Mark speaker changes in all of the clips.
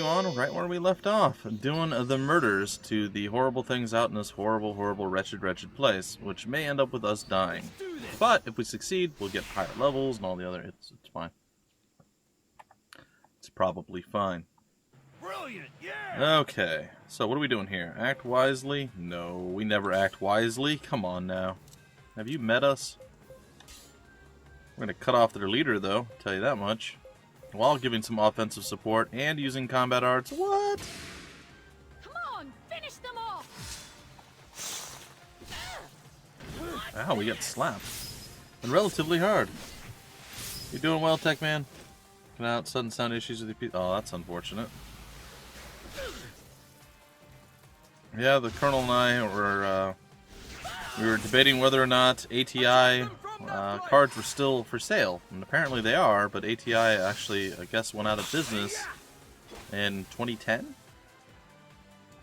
Speaker 1: on right where we left off, doing the murders to the horrible things out in this horrible, horrible, wretched, wretched place, which may end up with us dying. But if we succeed, we'll get higher levels and all the other. It's fine. It's probably fine.
Speaker 2: Brilliant, yeah.
Speaker 1: Okay, so what are we doing here? Act wisely? No, we never act wisely. Come on now. Have you met us? We're gonna cut off their leader, though. Tell you that much. While giving some offensive support and using combat arts. What?
Speaker 3: Come on, finish them off.
Speaker 1: Ow, we got slapped. And relatively hard. You're doing well, Tech Man. Out sudden sound issues with your Oh, that's unfortunate. Yeah, the Colonel and I were we were debating whether or not ATI cards were still for sale, and apparently they are. But ATI actually, I guess, went out of business in 2010,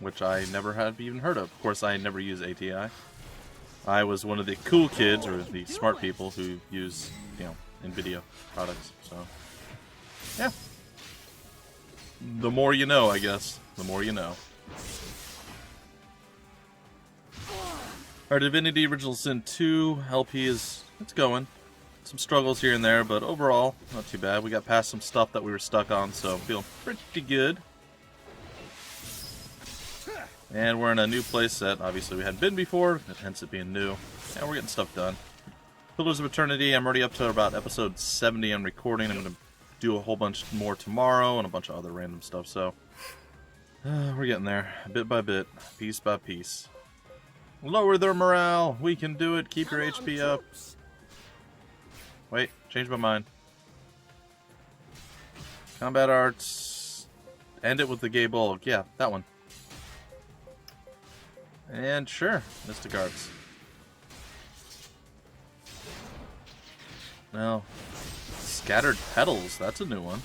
Speaker 1: which I never had even heard of. Of course, I never used ATI. I was one of the cool kids, or the smart people who use, NVIDIA products. So. Yeah. The more you know, I guess. The more you know. Our Divinity Original Sin 2 LP it's going. Some struggles here and there, but overall, not too bad. We got past some stuff that we were stuck on, so feeling pretty good. And we're in a new place that obviously we hadn't been before, hence it being new. And we're getting stuff done. Pillars of Eternity, I'm already up to about episode 70 on recording. I'm going to do a whole bunch more tomorrow and a bunch of other random stuff, so we're getting there, bit by bit, piece by piece. Lower their morale, we can do it, keep your HP up. Wait, change my mind. Combat arts, end it with the gay bulk, yeah, that one. And sure, Mystic Arts. Now, Scattered Petals, that's a new one.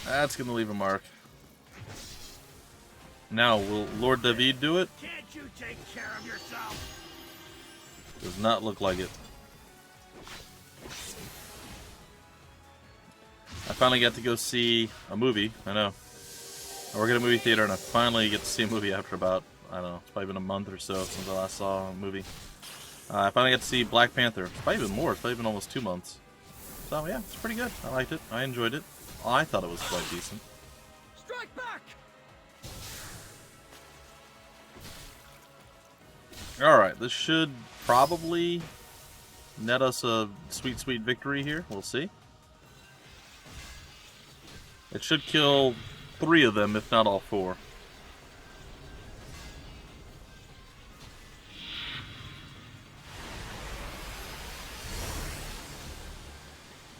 Speaker 1: That's gonna leave a mark. Now, will Lord David do it?
Speaker 2: Can't you take care of yourself?
Speaker 1: Does not look like it. I finally got to go see a movie, I know. I work at a movie theater and I finally get to see a movie after about, I don't know, it's probably been a month or so since I last saw a movie. I finally got to see Black Panther. It's probably even more. It's probably been almost 2 months. So yeah, it's pretty good. I liked it. I enjoyed it. Well, I thought it was quite decent.
Speaker 2: Strike back!
Speaker 1: Alright, this should probably net us a sweet, sweet victory here. We'll see. It should kill 3 of them, if not all 4.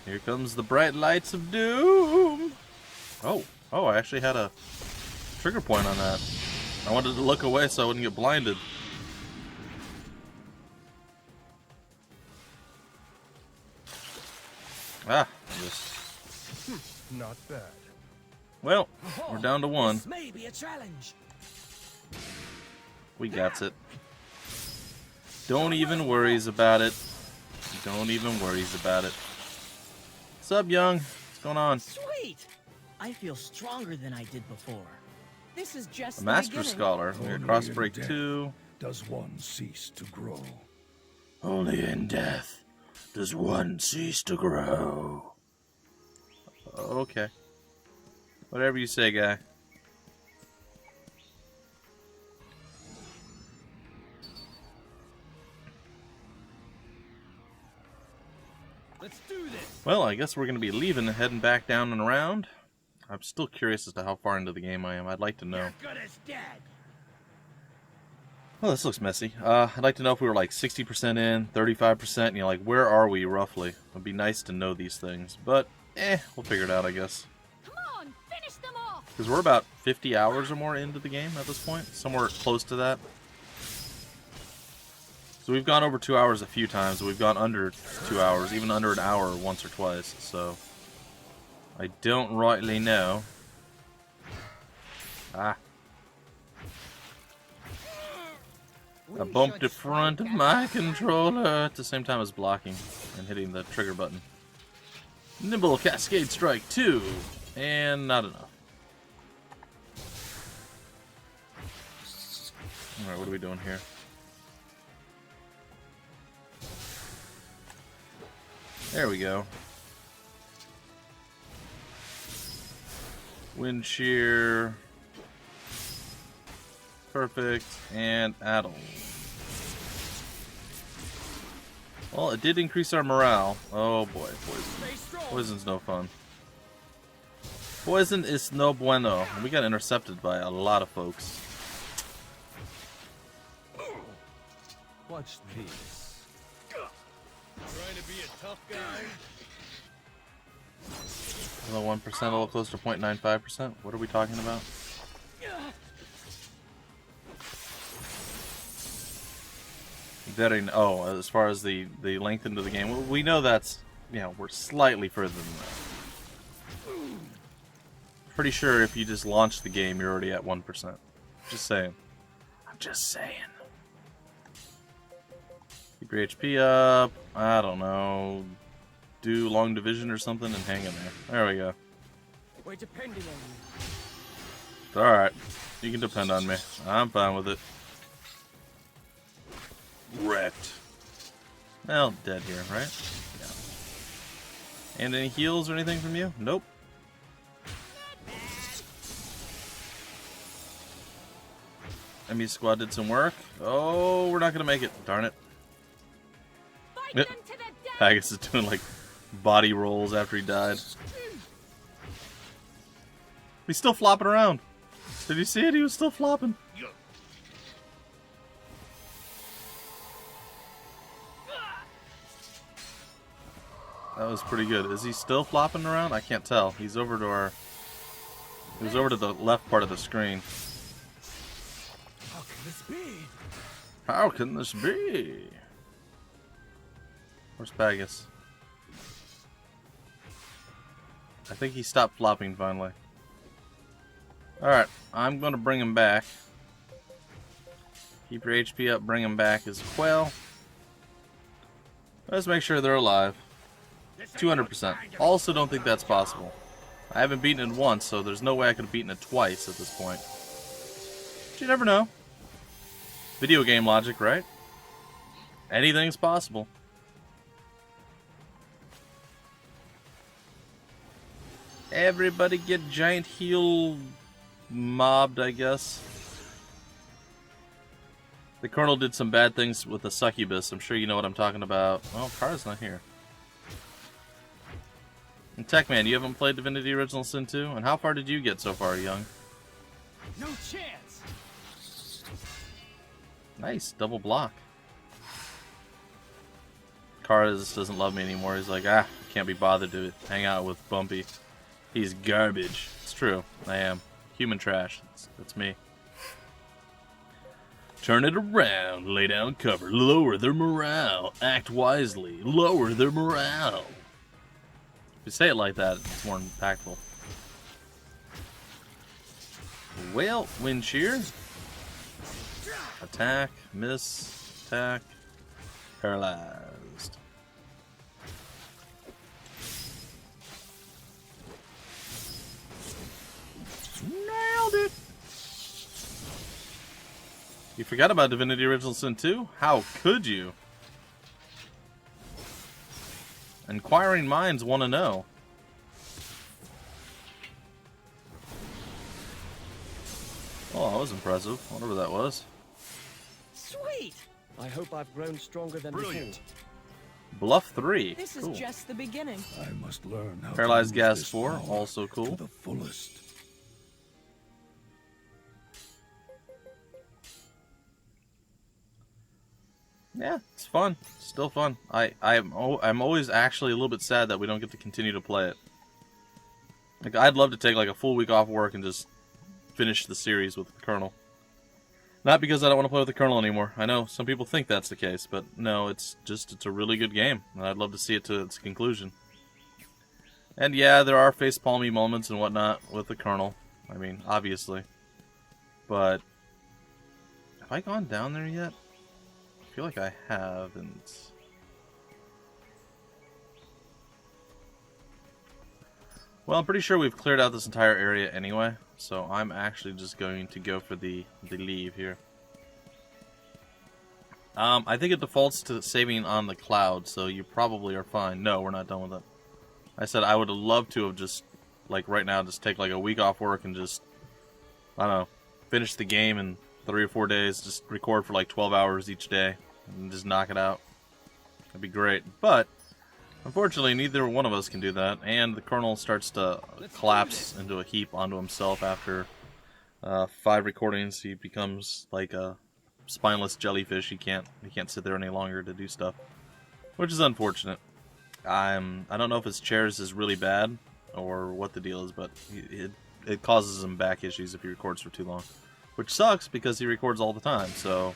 Speaker 1: Here comes the bright lights of doom. Oh, I actually had a trigger point on that. I wanted to look away so I wouldn't get blinded. Ah, yes.
Speaker 2: Not bad.
Speaker 1: Well, we're down to 1.
Speaker 4: This may be a challenge.
Speaker 1: We got it. Don't even worries about it. Don't even worries about it. What's up, Young? What's going on?
Speaker 4: Sweet! I feel stronger than I did before. This is just
Speaker 1: A Master
Speaker 4: the
Speaker 1: Scholar. We're Crossbreak 2.
Speaker 5: Does one cease to grow?
Speaker 1: Only in death does one cease to grow. Okay. Whatever you say, guy.
Speaker 2: Let's do this.
Speaker 1: Well, I guess we're going to be leaving and heading back down and around. I'm still curious as to how far into the game I am. I'd like to know.
Speaker 2: You're good as dead.
Speaker 1: Well, this looks messy. I'd like to know if we were like 60% in, 35%, like, where are we roughly? It'd be nice to know these things. But, we'll figure it out, I guess.
Speaker 3: Come on, finish them off.
Speaker 1: Because we're about 50 hours or more into the game at this point. Somewhere close to that. So we've gone over 2 hours a few times. We've gone under 2 hours, even under an hour once or twice. So I don't rightly know. I bumped the front of my controller at the same time as blocking and hitting the trigger button. Nimble Cascade Strike 2. And not enough. Alright, what are we doing here? There we go. Wind Shear. Perfect. And Addle. Well, it did increase our morale. Oh boy, poison. Poison's no fun. Poison is no bueno. We got intercepted by a lot of folks.
Speaker 2: Watch these. Trying to be a tough guy?
Speaker 1: Below 1%, a little close to 0.95%. What are we talking about? Oh, as far as the length into the game, we know that's, you know, we're slightly further than that. Pretty sure if you just launch the game, you're already at 1%. Just saying. I'm just saying. Keep your HP up. I don't know. Do long division or something and hang in there. There we go.
Speaker 2: We're depending on you.
Speaker 1: Alright. You can depend on me. I'm fine with it. Wrecked. Well, dead here, right? Yeah. And any heals or anything from you? Nope. Enemy squad did some work. Oh, we're not gonna make it. Darn it.
Speaker 3: Fight them to the death.
Speaker 1: Pagus is doing like body rolls after he died. He's still flopping around. Did you see it? He was still flopping. That was pretty good. Is he still flopping around? I can't tell. He's over to our... He was over to the left part of the screen.
Speaker 2: How can this be?
Speaker 1: How can this be? Where's Pagus? I think he stopped flopping finally. Alright, I'm going to bring him back. Keep your HP up, bring him back as well. Let's make sure they're alive. 200%. Also don't think that's possible. I haven't beaten it once, so there's no way I could have beaten it twice at this point. But you never know. Video game logic, right? Anything's possible. Everybody get giant heal mobbed, I guess. The Colonel did some bad things with the succubus. I'm sure you know what I'm talking about. Oh, Kara's not here. And Techman, you haven't played Divinity Original Sin 2? And how far did you get so far, young?
Speaker 2: No chance.
Speaker 1: Nice, double block. Kara just doesn't love me anymore. He's like, can't be bothered to hang out with Bumpy. He's garbage. It's true. I am. Human trash. That's me. Turn it around. Lay down cover. Lower their morale. Act wisely. Lower their morale. If you say it like that, it's more impactful. Well, wind shear. Attack. Miss. Attack. Paralyzed. Nailed it! You forgot about Divinity Original Sin 2? How could you? Inquiring minds want to know. Oh, that was impressive. Whatever that was.
Speaker 4: Sweet! I hope I've grown stronger than
Speaker 2: Brilliant.
Speaker 1: Bluff 3.
Speaker 4: This
Speaker 1: Cool.
Speaker 4: is just the beginning.
Speaker 5: I must learn how
Speaker 1: Paralyzed
Speaker 5: to use
Speaker 1: Gas
Speaker 5: this
Speaker 1: 4,
Speaker 5: power
Speaker 1: also cool.
Speaker 5: to the fullest.
Speaker 1: Yeah, it's fun. Still fun. I'm always actually a little bit sad that we don't get to continue to play it. Like, I'd love to take like a full week off work and just finish the series with the Colonel. Not because I don't want to play with the Colonel anymore. I know some people think that's the case, but no, it's a really good game, and I'd love to see it to its conclusion. And yeah, there are facepalmy moments and whatnot with the Colonel. I mean, obviously. But have I gone down there yet? I feel like I haven't. Well, I'm pretty sure we've cleared out this entire area anyway, so I'm actually just going to go for the leave here. I think it defaults to saving on the cloud, so you probably are fine. No, we're not done with it. I said I would have loved to have just, like right now, just take like a week off work and just, I don't know, finish the game in 3 or 4 days, just record for like 12 hours each day, and just knock it out. That'd be great. But unfortunately, neither one of us can do that, and the kernel starts to collapse into a heap onto himself after 5 recordings. He becomes like a spineless jellyfish. He can't sit there any longer to do stuff, which is unfortunate. I don't know if his chairs is really bad or what the deal is, but it causes him back issues if he records for too long, which sucks because he records all the time. So,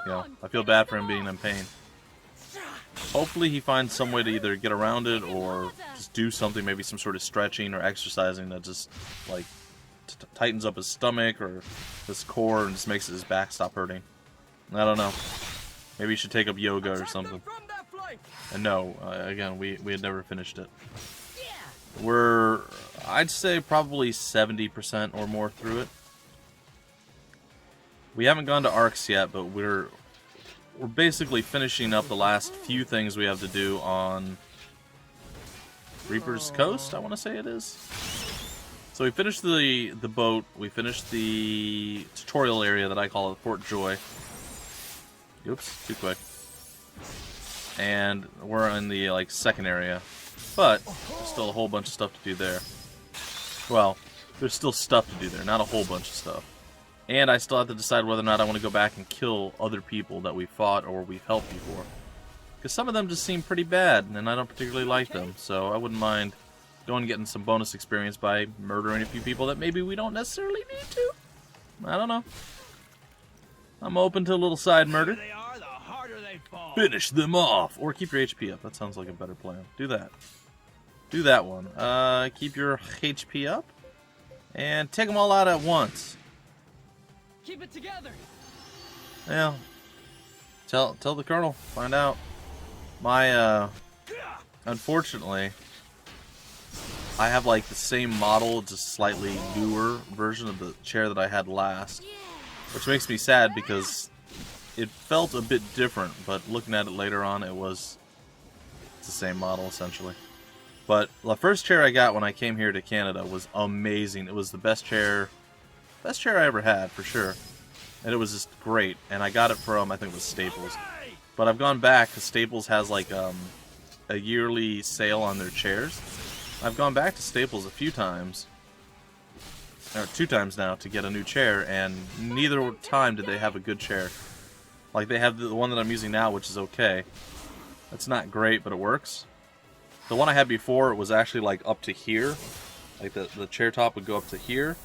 Speaker 1: you know, I feel bad for him being in pain. Hopefully he finds some way to either get around it or just do something, maybe some sort of stretching or exercising that just, like, tightens up his stomach or his core and just makes his back stop hurting. I don't know. Maybe he should take up yoga or something. And no, again, we had never finished it. We're, I'd say, probably 70% or more through it. We haven't gone to Arcs yet, but we're basically finishing up the last few things we have to do on Reaper's Coast, I want to say it is. So we finished the boat, we finished the tutorial area that I call Fort Joy. Oops, too quick. And we're in the like second area, but there's still a whole bunch of stuff to do there. Well, there's still stuff to do there, not a whole bunch of stuff. And I still have to decide whether or not I want to go back and kill other people that we fought or we've helped before. Because some of them just seem pretty bad, and I don't particularly like them. So I wouldn't mind going and getting some bonus experience by murdering a few people that maybe we don't necessarily need to. I don't know. I'm open to a little side murder. Finish them off! Or keep your HP up. That sounds like a better plan. Do that. Do that one. Keep your HP up. And take them all out at once.
Speaker 2: Keep it together.
Speaker 1: Yeah. Tell the colonel. Find out. My, unfortunately, I have like the same model, just slightly newer version of the chair that I had last. Which makes me sad because it felt a bit different, but looking at it later on, it's the same model essentially. But the first chair I got when I came here to Canada was amazing. It was the best chair I ever had, for sure. And it was just great. And I got it from, I think it was Staples. But I've gone back, because Staples has like a yearly sale on their chairs. I've gone back to Staples a few times, or 2 times now, to get a new chair, and neither time did they have a good chair. Like, they have the one that I'm using now, which is okay. It's not great, but it works. The one I had before, it was actually like up to here. Like the chair top would go up to here.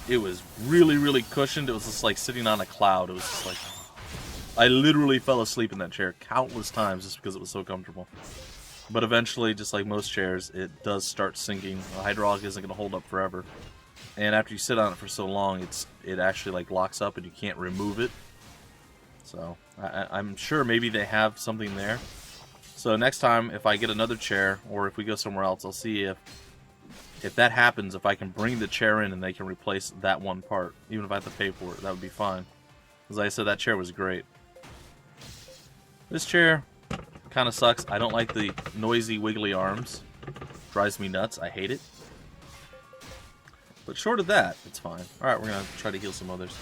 Speaker 1: It was really, really cushioned. It was just like sitting on a cloud. It was just like, I literally fell asleep in that chair countless times just because it was so comfortable. But eventually, just like most chairs, it does start sinking. The hydraulic isn't going to hold up forever. And after you sit on it for so long, it actually like locks up and you can't remove it. So I'm sure maybe they have something there. So next time, if I get another chair, or if we go somewhere else, I'll see if that happens, if I can bring the chair in and they can replace that one part. Even if I have to pay for it, that would be fine. As I said, that chair was great. This chair kind of sucks. I don't like the noisy, wiggly arms. Drives me nuts. I hate it. But short of that, it's fine. Alright, we're going to try to heal some others.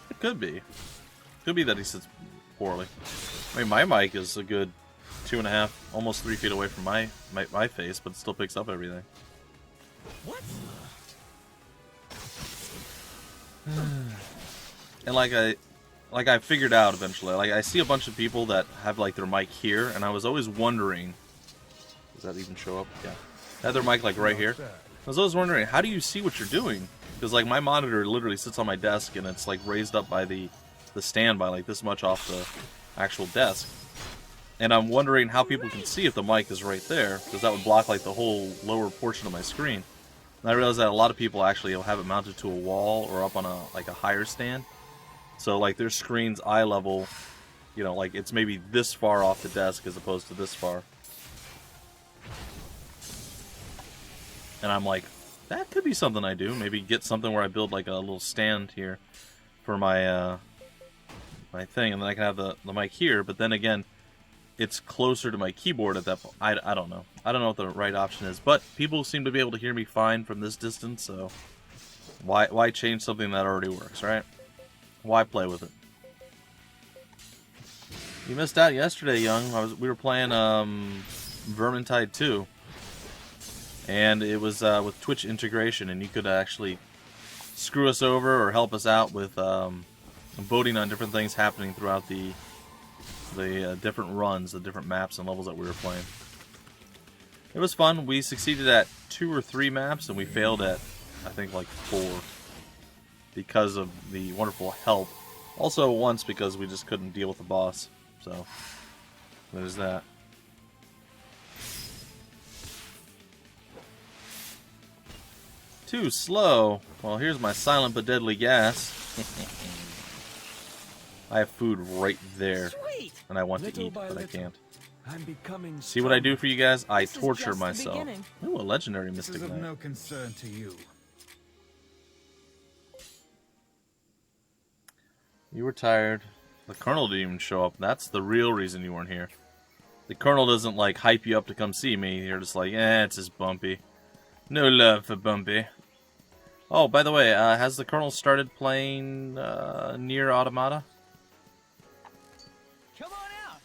Speaker 1: It could be. Could be that he sits poorly. I mean, my mic is a good 2.5, almost 3 feet away from my face, but it still picks up everything.
Speaker 2: What?
Speaker 1: And like I figured out eventually, like I see a bunch of people that have like their mic here, and I was always wondering, does that even show up? Yeah. They have their mic like right here. I was always wondering, how do you see what you're doing? Because like my monitor literally sits on my desk and it's like raised up by the stand by like this much off the actual desk. And I'm wondering how people can see if the mic is right there, because that would block like the whole lower portion of my screen. And I realized that a lot of people actually will have it mounted to a wall or up on a higher stand. So like their screen's eye level, you know, like it's maybe this far off the desk as opposed to this far. And I'm like, that could be something I do. Maybe get something where I build like a little stand here for my my thing, and then I can have the mic here. But then again, it's closer to my keyboard at that point. I don't know. I don't know what the right option is. But people seem to be able to hear me fine from this distance, so why change something that already works, right? Why play with it? You missed out yesterday, Young. We were playing Vermintide 2. And it was with Twitch integration, and you could actually screw us over or help us out with voting on different things happening throughout the different runs, the different maps and levels that we were playing. It was fun. We succeeded at 2 or 3 maps, and we failed at, I think, like 4 because of the wonderful help. Also once because we just couldn't deal with the boss. So, there's that. Too slow. Well, here's my silent but deadly gas. I have food right there.
Speaker 4: Sweet.
Speaker 1: And I want to eat, but I can't.
Speaker 5: I'm becoming
Speaker 1: See what I do for you guys? I
Speaker 4: This is
Speaker 1: torture
Speaker 4: just the
Speaker 1: myself.
Speaker 4: beginning.
Speaker 1: Ooh, a legendary
Speaker 5: This
Speaker 1: Mystic
Speaker 5: is of
Speaker 1: Knight.
Speaker 5: no concern to you.
Speaker 1: You were tired. The Colonel didn't even show up. That's the real reason you weren't here. The Colonel doesn't, like, hype you up to come see me. You're just like, it's just Bumpy. No love for Bumpy. Oh, by the way, has the Colonel started playing Nier Automata?
Speaker 2: Come on out.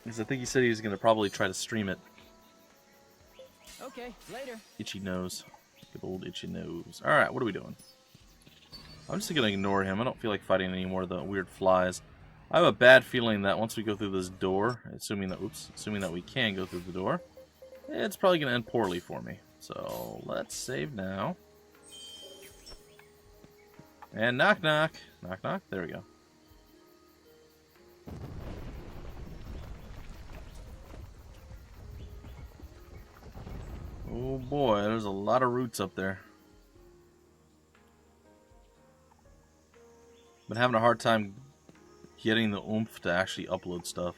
Speaker 1: Because I think he said he was going to probably try to stream it.
Speaker 2: Okay, later.
Speaker 1: Itchy nose. Good old itchy nose. Alright, what are we doing? I'm just going to ignore him. I don't feel like fighting any more of the weird flies. I have a bad feeling that once we go through this door, assuming that we can go through the door, it's probably going to end poorly for me. So, let's save now. And knock knock. Knock knock. There we go. Oh boy, there's a lot of roots up there. Been having a hard time getting the oomph to actually upload stuff.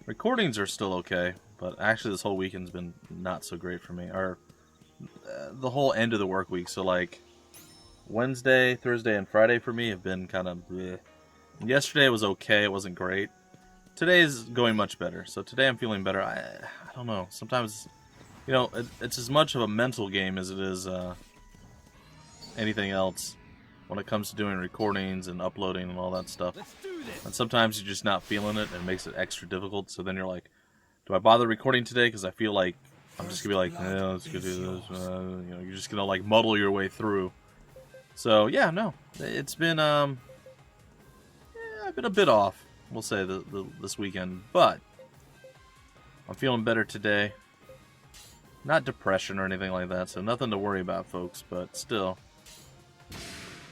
Speaker 1: Recordings are still okay, but actually this whole weekend's been not so great for me. Or the whole end of the work week, so like Wednesday, Thursday, and Friday for me have been kind of bleh. Yesterday was okay, it wasn't great. Today is going much better, so today I'm feeling better. I don't know, sometimes, you know, it's as much of a mental game as it is anything else when it comes to doing recordings and uploading and all that stuff.
Speaker 2: Let's do this.
Speaker 1: And sometimes you're just not feeling it, and it makes it extra difficult, so then you're like, do I bother recording today? Because I feel like I'm just going to be like, let's go do this. You know, you're just going to like muddle your way through. So, yeah, no. It's been, I've been a bit off, we'll say, this weekend. But I'm feeling better today. Not depression or anything like that, so nothing to worry about, folks. But still,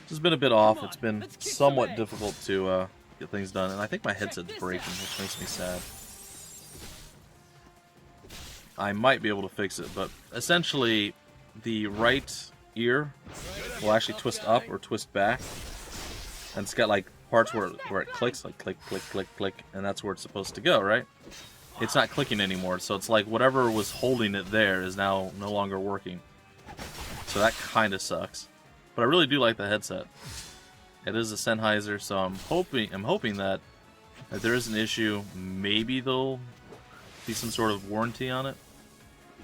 Speaker 1: it's been a bit off. It's been somewhat difficult to get things done. And I think my headset's breaking, which makes me sad. I might be able to fix it, but essentially, the right ear will actually twist up or twist back, and it's got like parts where it clicks, like click, click, click, click, and that's where it's supposed to go, right? It's not clicking anymore, so it's like whatever was holding it there is now no longer working. So that kind of sucks. But I really do like the headset. It is a Sennheiser, so I'm hoping that if there is an issue, maybe there'll be some sort of warranty on it.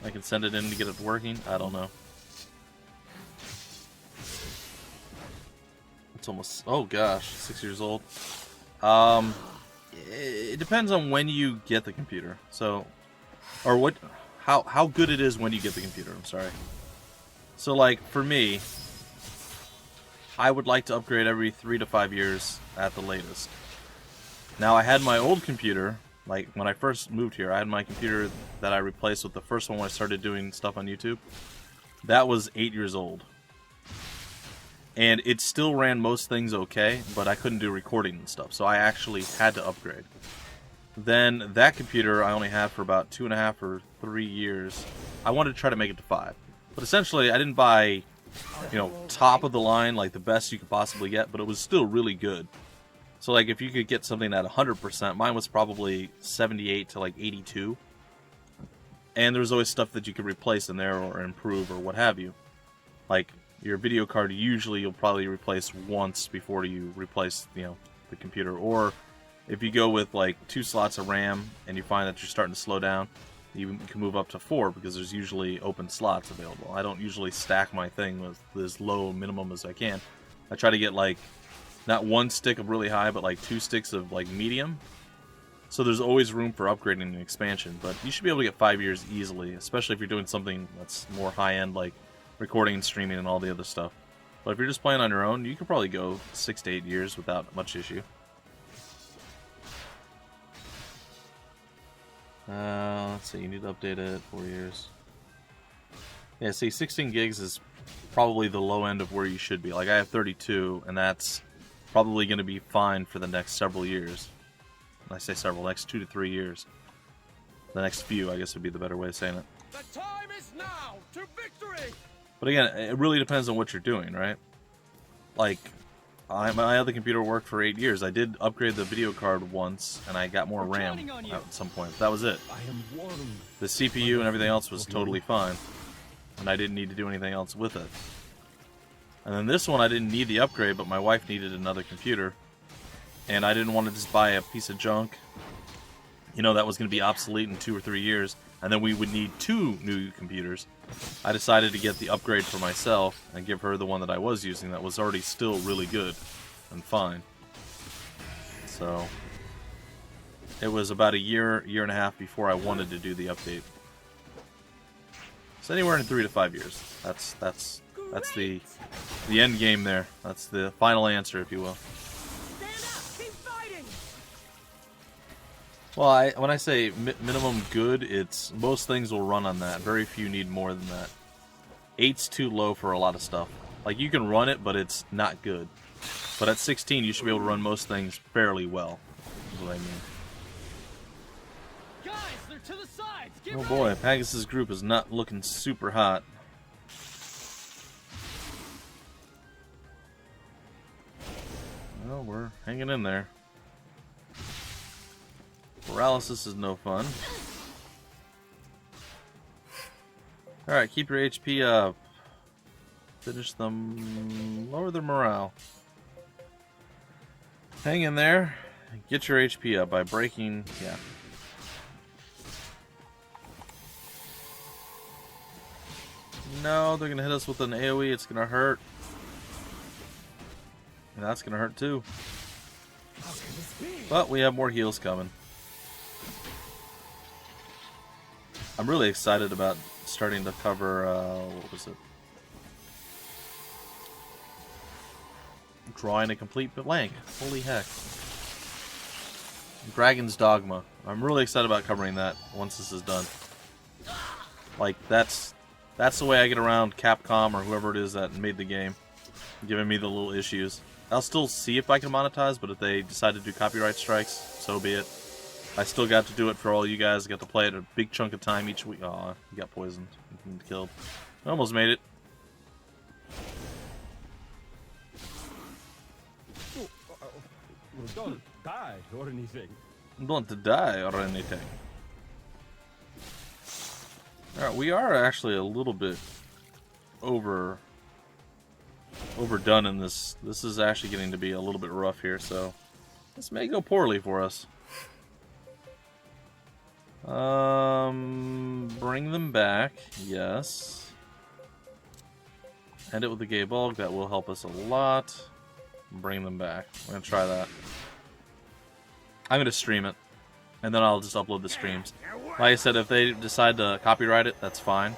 Speaker 1: I can send it in to get it working. I don't know. It's almost, oh gosh, 6 years old. It depends on when you get the computer. So, or what, how good it is when you get the computer. I'm sorry. So like for me, I would like to upgrade every 3 to 5 years at the latest. Now I had my old computer, like when I first moved here, I had my computer that I replaced with the first one when I started doing stuff on YouTube. That was 8 years old. And it still ran most things okay, but I couldn't do recording and stuff, so I actually had to upgrade. Then that computer I only had for about 2.5 or 3 years. I wanted to try to make it to 5. But essentially I didn't buy, you know, top of the line, like the best you could possibly get, but it was still really good. So like if you could get something at 100%, mine was probably 78 to like 82. And there was always stuff that you could replace in there or improve or what have you. Like, your video card usually you'll probably replace once before you replace, you know, the computer. Or if you go with like 2 slots of RAM and you find that you're starting to slow down, you can move up to 4 because there's usually open slots available. I don't usually stack my thing with as low minimum as I can. I try to get like not 1 stick of really high, but like 2 sticks of like medium. So there's always room for upgrading and expansion, but you should be able to get 5 years easily, especially if you're doing something that's more high-end like recording and streaming and all the other stuff. But if you're just playing on your own, you could probably go 6 to 8 years without much issue. Let's see, you need to update it, 4 years. Yeah, see, 16 gigs is probably the low end of where you should be. Like, I have 32, and that's probably going to be fine for the next several years. When I say several, next 2 to 3 years. The next few, I guess, would be the better way of saying it.
Speaker 2: The time is now to victory.
Speaker 1: But again, it really depends on what you're doing, right? Like, my other computer worked for 8 years. I did upgrade the video card once, and I got more RAM at some point. But that was it.
Speaker 5: I am warned.
Speaker 1: The CPU and everything else was totally fine, and I didn't need to do anything else with it. And then this one, I didn't need the upgrade, but my wife needed another computer, and I didn't want to just buy a piece of junk, you know, that was going to be obsolete in 2 or 3 years, and then we would need 2 new computers. I decided to get the upgrade for myself and give her the one that I was using that was already still really good and fine. So it was about a year and a half before I wanted to do the update. So anywhere in 3 to 5 years. That's the end game there. That's the final answer, if you will.
Speaker 2: Stand up. Keep fighting.
Speaker 1: Well, when I say minimum good, it's most things will run on that. Very few need more than that. 8's too low for a lot of stuff. Like, you can run it, but it's not good. But at 16, you should be able to run most things fairly well, is what I mean.
Speaker 2: Guys, they're to the sides. Get
Speaker 1: Oh
Speaker 2: ready.
Speaker 1: boy, Pegasus' group is not looking super hot. Well, we're hanging in there. Paralysis is no fun. Alright, keep your HP up. Finish them. Lower their morale. Hang in there. Get your HP up by breaking. Yeah. No, they're gonna hit us with an AoE. It's gonna hurt. And that's gonna hurt too. But we have more heals coming. I'm really excited about starting to cover, what was it? Drawing a complete blank. Holy heck. Dragon's Dogma. I'm really excited about covering that once this is done. Like, that's the way I get around Capcom or whoever it is that made the game, giving me the little issues. I'll still see if I can monetize, but if they decide to do copyright strikes, so be it. I still got to do it for all you guys. I got to play it a big chunk of time each week. Aw, you got poisoned. You killed. I almost made it.
Speaker 5: Don't die or anything.
Speaker 1: Don't die or anything. Alright, we are actually a little bit overdone in this. This is actually getting to be a little bit rough here, so this may go poorly for us. Bring them back, yes. End it with the gay bulk, that will help us a lot. Bring them back. We're gonna try that. I'm gonna stream it, and then I'll just upload the streams. Like I said, if they decide to copyright it, that's fine.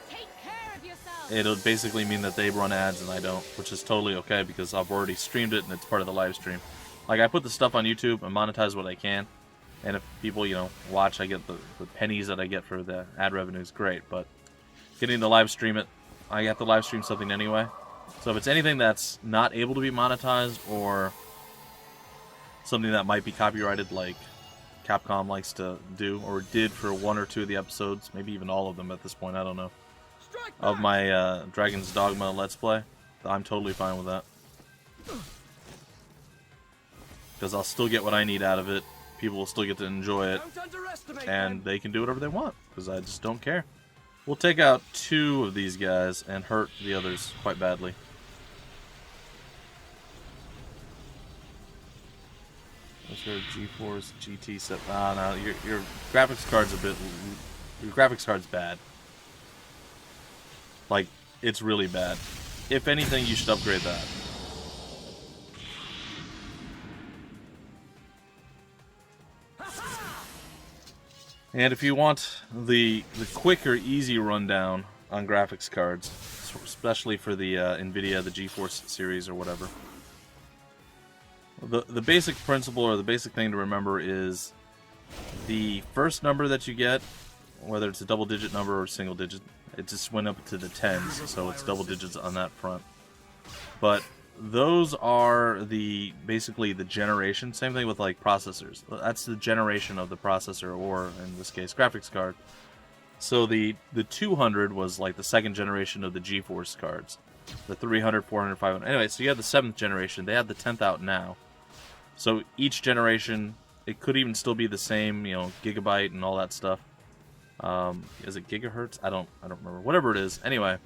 Speaker 3: Take care of yourself.
Speaker 1: It'll basically mean that they run ads and I don't, which is totally okay because I've already streamed it and it's part of the live stream. Like, I put the stuff on YouTube and monetize what I can, and if people, you know, watch, I get the pennies that I get for the ad revenue is great, but getting to live stream it, I have to live stream something anyway. So if it's anything that's not able to be monetized or something that might be copyrighted, like Capcom likes to do, or did for 1 or 2 of the episodes, maybe even all of them at this point, I don't know, of my Dragon's Dogma Let's Play, I'm totally fine with that. Because I'll still get what I need out of it, people will still get to enjoy it,
Speaker 2: Don't underestimate
Speaker 1: and
Speaker 2: them.
Speaker 1: they can do whatever they want, because I just don't care. We'll take out 2 of these guys and hurt the others quite badly. What's your GeForce GT set? Ah, no, your graphics card's a bit. Your graphics card's bad. Like, it's really bad. If anything, you should upgrade that. And if you want the quick or easy rundown on graphics cards, especially for the NVIDIA, the GeForce series or whatever, the basic principle or the basic thing to remember is the first number that you get, whether it's a double-digit number or single digit, it just went up to the tens, so it's double digits on that front. But those are basically the generation. Same thing with like processors. That's the generation of the processor, or in this case, graphics card. So the 200 was like the second generation of the GeForce cards. The 300, 400, 500. Anyway, so you have the 7th generation. They have the 10th out now. So each generation, it could even still be the same, you know, gigabyte and all that stuff. Is it gigahertz? I don't remember. Whatever it is. Anyway,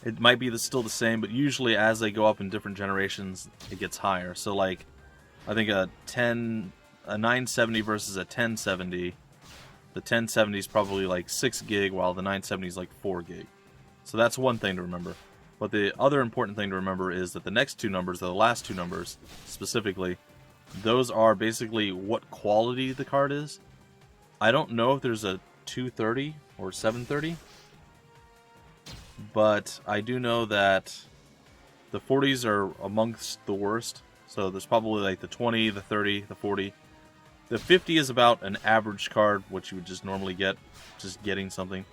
Speaker 1: it might be still the same, but usually as they go up in different generations, it gets higher. So like, I think a 970 versus a 1070. The 1070 is probably like 6 gig, while the 970 is like 4 gig. So that's one thing to remember. But the other important thing to remember is that the next 2 numbers, the last 2 numbers specifically, those are basically what quality the card is. I don't know if there's a 230 or 730, but I do know that the 40s are amongst the worst. So there's probably like the 20, the 30, the 40. The 50 is about an average card, which you would just normally get, just getting something.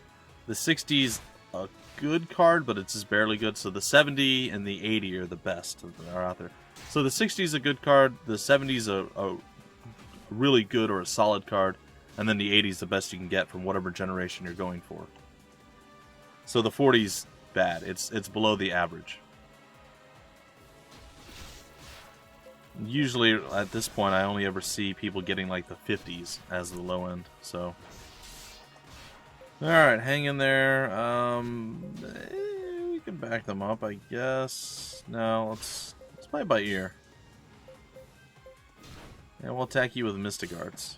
Speaker 1: The 60 is a good card, but it's just barely good. So the 70 and the 80 are the best that are out there. So the 60 is a good card, the 70 is a really good or a solid card, and then the 80 is the best you can get from whatever generation you're going for. So the 40's bad. It's below the average. Usually at this point I only ever see people getting like the 50s as the low end. So alright, hang in there. We can back them up, I guess. No, let's play it by ear. And we'll attack you with Mystic Arts.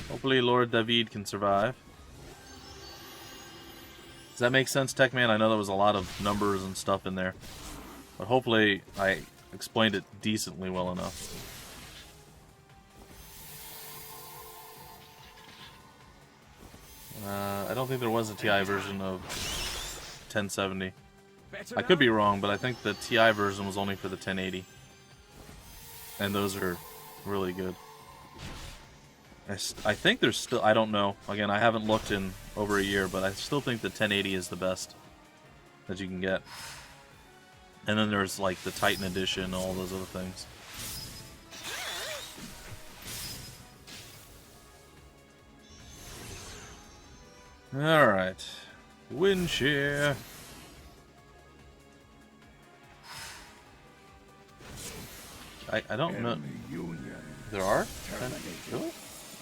Speaker 1: Hopefully Lord David can survive. Does that make sense, Techman? I know there was a lot of numbers and stuff in there, but hopefully I explained it decently well enough. I don't think there was a TI version of 1070. I could be wrong, but I think the TI version was only for the 1080. And those are really good. I think there's still, I don't know. Again, I haven't looked in over a year, but I still think the 1080 is the best that you can get. And then there's like the Titan Edition and all those other things. Alright. Wind shear. I don't know. There are? Really?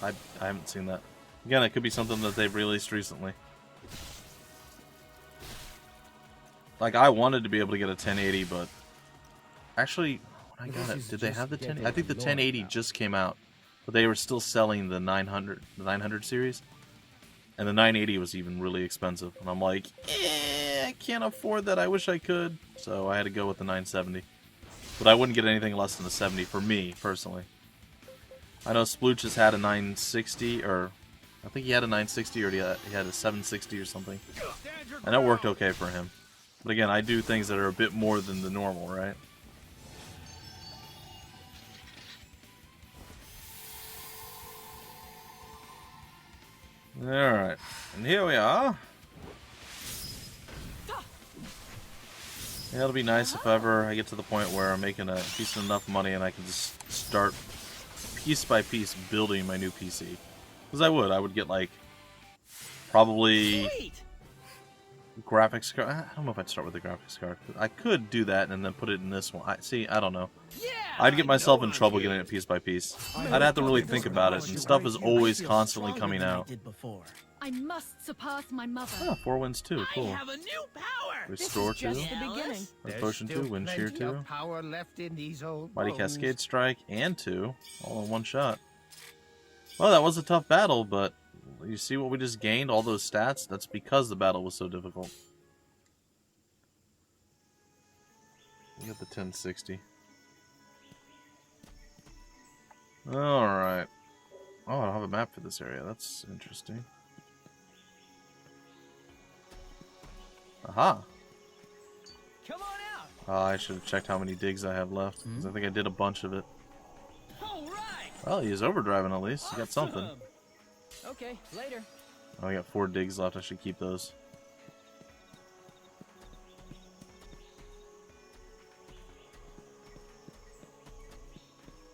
Speaker 1: I haven't seen that. Again, it could be something that they've released recently. Like, I wanted to be able to get a 1080, but actually, when I got it, did they have the 1080? I think the 1080 just came out, but they were still selling the 900 series, and the 980 was even really expensive. And I'm like, I can't afford that. I wish I could, so I had to go with the 970. But I wouldn't get anything less than the 70 for me personally. I know Splooch has had a 960, or I think he had a 960, or he had a 760 or something, and that worked okay for him. But again, I do things that are a bit more than the normal, right? Alright, and here we are. Yeah, it'll be nice if ever I get to the point where I'm making a decent enough money and I can just start piece by piece building my new PC. Because I would get like, probably graphics card. I don't know if I'd start with the graphics card. I could do that and then put it in this one. I don't know. I'd get myself in trouble getting it piece by piece. I'd have to really think about it, and stuff is always constantly coming out.
Speaker 3: I must surpass my mother.
Speaker 1: Oh, 4 wins 2.
Speaker 4: I
Speaker 1: Cool.
Speaker 4: have a new power.
Speaker 1: Restore
Speaker 4: this is
Speaker 1: 2.
Speaker 4: just the beginning.
Speaker 1: Earth Potion 2. Wind Shear 2.
Speaker 2: Power left in these old
Speaker 1: Mighty
Speaker 2: bones.
Speaker 1: Cascade Strike and 2. All in one shot. Well, that was a tough battle, but you see what we just gained? All those stats? That's because the battle was so difficult. We got the 1060. Alright. Oh, I don't have a map for this area. That's interesting. Aha!
Speaker 2: Come on out.
Speaker 1: Oh, I should have checked how many digs I have left, because I think I did a bunch of it.
Speaker 2: All right.
Speaker 1: Well, he is overdriving at least. He got something.
Speaker 2: Awesome.
Speaker 4: Okay, later.
Speaker 1: Oh, I got 4 digs left. I should keep those.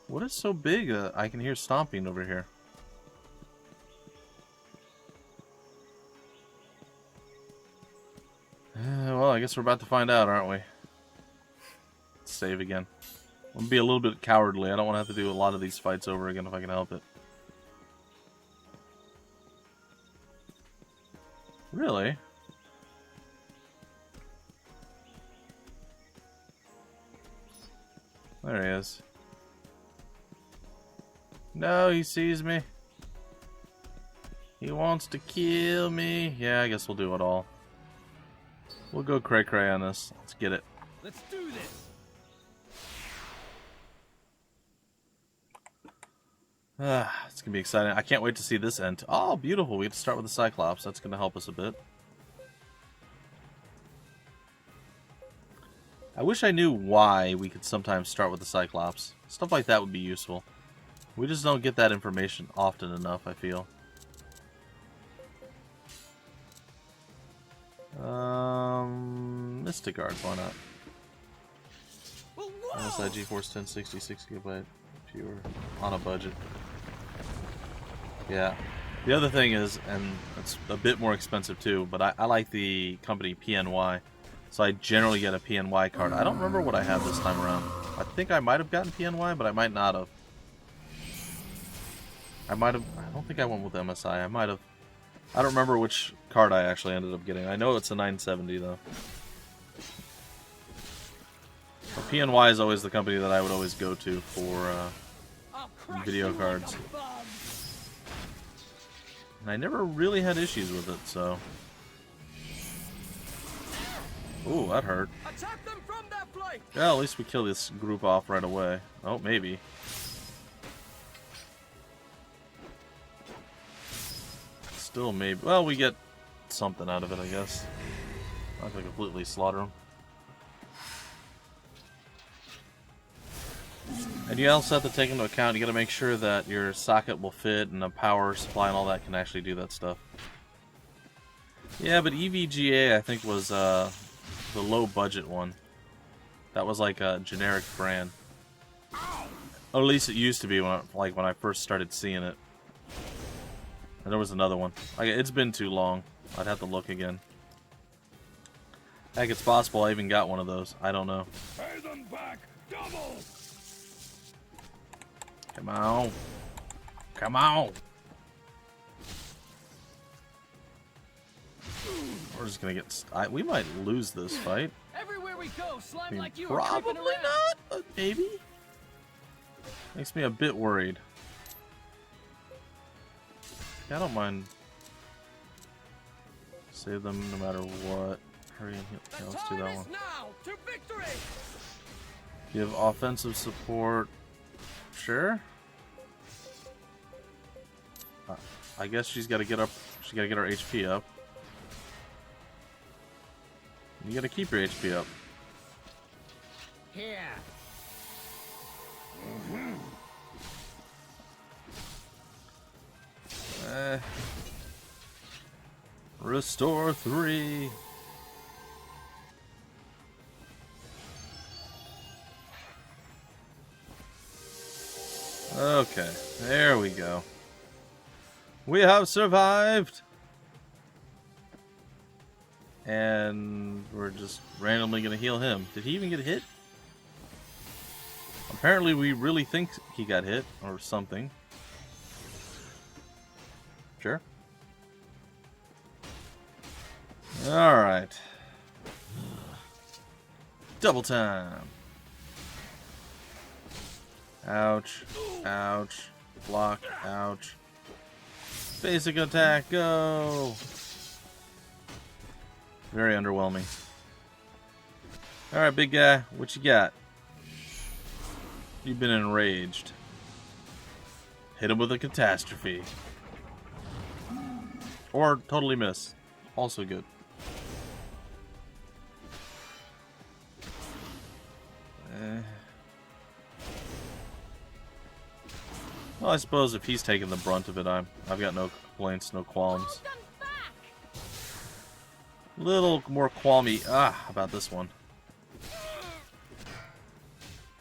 Speaker 1: What is so big? I can hear stomping over here. Well, I guess we're about to find out, aren't we? Let's save again. I'm gonna be a little bit cowardly. I don't want to have to do a lot of these fights over again if I can help it. Really? There he is. No, he sees me. He wants to kill me. Yeah, I guess we'll do it all. We'll go cray-cray on this. Let's get it.
Speaker 2: Let's do this.
Speaker 1: It's gonna be exciting. I can't wait to see this end. Oh, beautiful. We get to start with the Cyclops. That's gonna help us a bit. I wish I knew why we could sometimes start with the Cyclops. Stuff like that would be useful. We just don't get that information often enough, I feel. Mystic Guards, why not? MSI GeForce 1060, 6GB, pure, on a budget. Yeah. The other thing is, and it's a bit more expensive too, but I like the company PNY. So I generally get a PNY card. I don't remember what I have this time around. I think I might have gotten PNY, but I might not have. I don't think I went with MSI. I might have. I don't remember which card I actually ended up getting. I know it's a 970 though. But PNY is always the company that I would always go to for video cards. And I never really had issues with it, so. Ooh, that hurt.
Speaker 2: Attack them from that flank.
Speaker 1: Yeah, at least we kill this group off right away. Oh, maybe. Still maybe. Well, we get something out of it, I guess. Not gonna completely slaughter them. And you also have to take into account, you gotta make sure that your socket will fit and the power supply and all that can actually do that stuff. Yeah, but EVGA I think was the low budget one. That was like a generic brand. Or at least it used to be when I first started seeing it. And there was another one. It's been too long. I'd have to look again. Heck, it's possible I even got one of those. I don't know.
Speaker 2: Pay them back double.
Speaker 1: Come on. Come on. We're just gonna get... we might lose this fight.
Speaker 2: Everywhere we go, slime
Speaker 1: I mean,
Speaker 2: like you are
Speaker 1: probably
Speaker 2: creeping around.
Speaker 1: not, but maybe. Makes me a bit worried. I don't mind. Save them no matter what. Hurry and heal. Yeah, let's do that one.
Speaker 2: Now to victory.
Speaker 1: Give offensive support. Sure. I guess she's got to get up. She got to get her HP up. You got to keep your HP up.
Speaker 2: Here.
Speaker 1: Restore 3. Okay, there we go. We have survived! And we're just randomly gonna heal him. Did he even get hit? Apparently we really think he got hit, or something. Sure. Alright. Double time. Ouch. Ouch. Block. Ouch. Basic attack. Go. Very underwhelming. Alright, big guy. What you got? You've been enraged. Hit him with a catastrophe. Or totally miss. Also good. Well, I suppose if he's taking the brunt of it, I've got no complaints, no qualms.
Speaker 3: Hold them back.
Speaker 1: Little more qualmy about this one.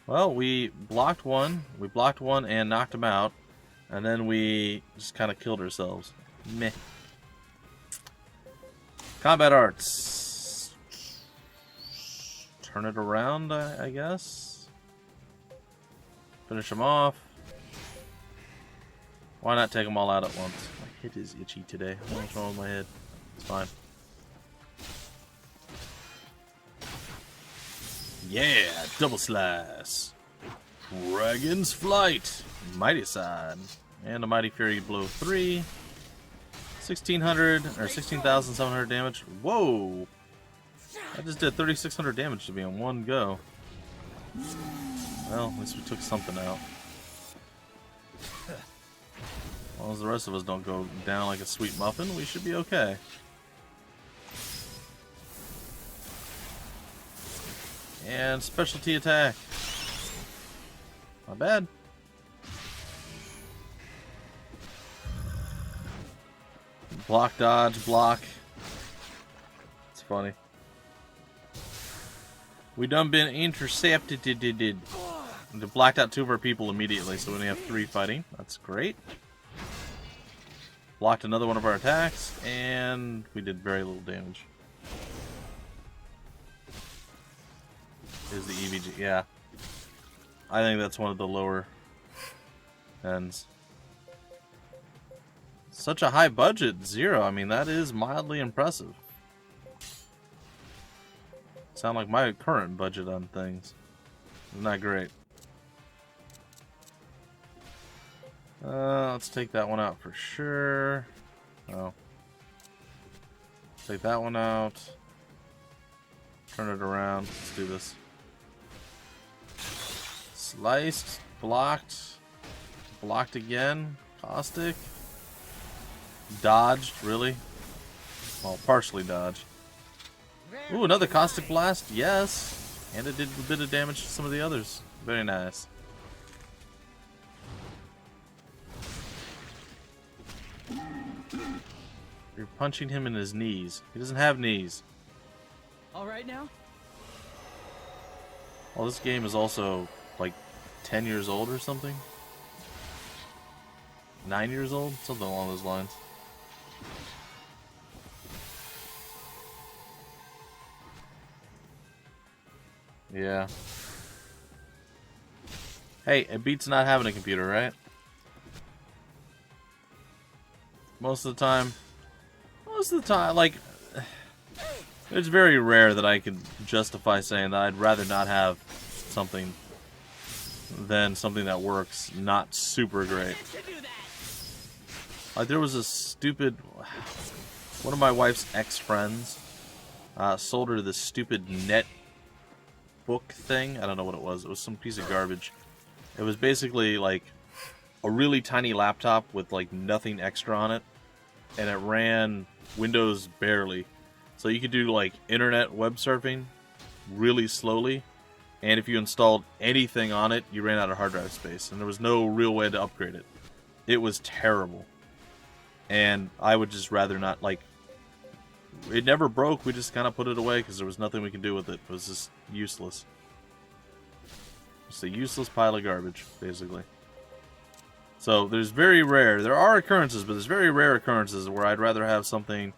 Speaker 1: Well, we blocked one and knocked him out, and then we just kind of killed ourselves. Meh. Combat arts. Turn it around, I guess. Finish him off. Why not take them all out at once? My head is itchy today. What's wrong with my head? It's fine. Yeah, double slice. Dragon's Flight. Mighty side. And a Mighty Fury blow 3. 1600 or 16,700 damage. Whoa! I just did 3,600 damage to me in one go. Well, at least we took something out. As long as the rest of us don't go down like a sweet muffin, we should be okay. And specialty attack. Not bad. Block, dodge, block. It's funny. We done been intercepted. They blacked out 2 of our people immediately, so we only have 3 fighting. That's great. Blocked another one of our attacks, and we did very little damage. Is the EVG? Yeah. I think that's one of the lower ends. Such a high budget, 0. I mean, that is mildly impressive. Sound like my current budget on things. Isn't that great? Let's take that one out for sure. Oh. Take that one out. Turn it around. Let's do this. Sliced. Blocked. Blocked again. Caustic. Dodged, really? Well, partially dodged. Ooh, another Caustic Blast. Yes. And it did a bit of damage to some of the others. Very nice. You're punching him in his knees. He doesn't have knees.
Speaker 4: All right now?
Speaker 1: Well, this game is also like 10 years old or something. 9 years old? Something along those lines. Yeah. Hey, it beats not having a computer, right? Most of the time, like, it's very rare that I can justify saying that I'd rather not have something than something that works not super great. Like, there was a stupid, one of my wife's ex-friends sold her this stupid net book thing. I don't know what it was. It was some piece of garbage. It was basically like a really tiny laptop with like nothing extra on it, and it ran Windows barely. So you could do like internet web surfing really slowly, and if you installed anything on it, you ran out of hard drive space, and there was no real way to upgrade it. It was terrible. And I would just rather not, like, it never broke, we just kind of put it away because there was nothing we could do with it. It was just useless. Just a useless pile of garbage, basically. So there's very rare, there are occurrences, but there's very rare occurrences where I'd rather have something,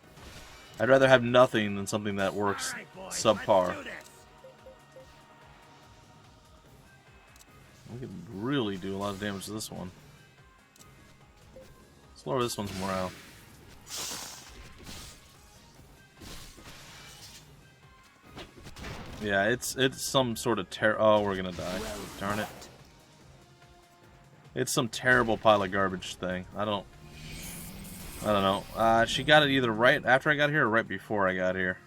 Speaker 1: I'd rather have nothing than something that works subpar. We could really do a lot of damage to this one. Let's lower this one's morale. Yeah, it's some sort of oh, we're gonna die. Darn it. It's some terrible pile of garbage thing. I don't know. She got it either right after I got here or right before I got here.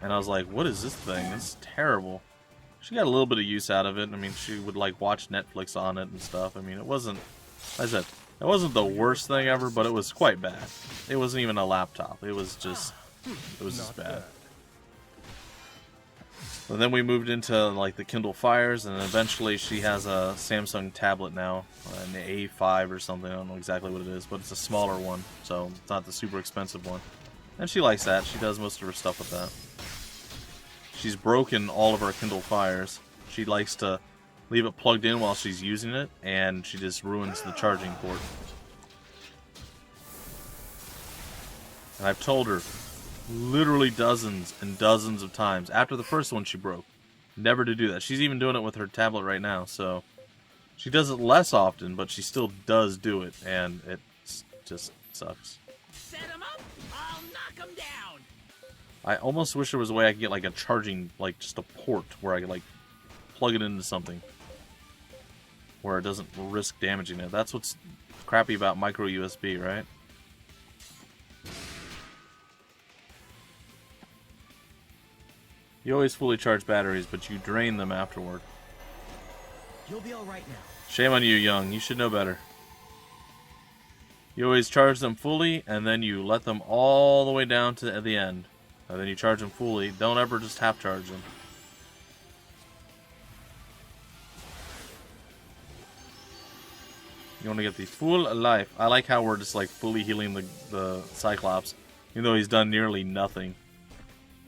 Speaker 1: And I was like, what is this thing? This is terrible. She got a little bit of use out of it. I mean, she would like watch Netflix on it and stuff. I mean, it wasn't, I said, it wasn't the worst thing ever, but it was quite bad. It wasn't even a laptop. It was just bad. But then we moved into like the Kindle Fires, and eventually she has a Samsung tablet now, an A5 or something. I don't know exactly what it is, but it's a smaller one, so it's not the super expensive one. And she likes that. She does most of her stuff with that. She's broken all of our Kindle Fires. She likes to leave it plugged in while she's using it, and she just ruins the charging port. And I've told her literally dozens and dozens of times after the first one she broke, never to do that. She's even doing it with her tablet right now, so she does it less often, but she still does do it, and it just sucks.
Speaker 2: Set him up, I'll knock him down.
Speaker 1: I almost wish there was a way I could get like a charging, like just a port where I could like plug it into something where it doesn't risk damaging it. That's what's crappy about micro USB, right? You always fully charge batteries, but you drain them afterward.
Speaker 4: You'll be all right now.
Speaker 1: Shame on you, Young. You should know better. You always charge them fully, and then you let them all the way down to the end. And then you charge them fully. Don't ever just half charge them. You want to get the full life. I like how we're just like fully healing the Cyclops, even though he's done nearly nothing.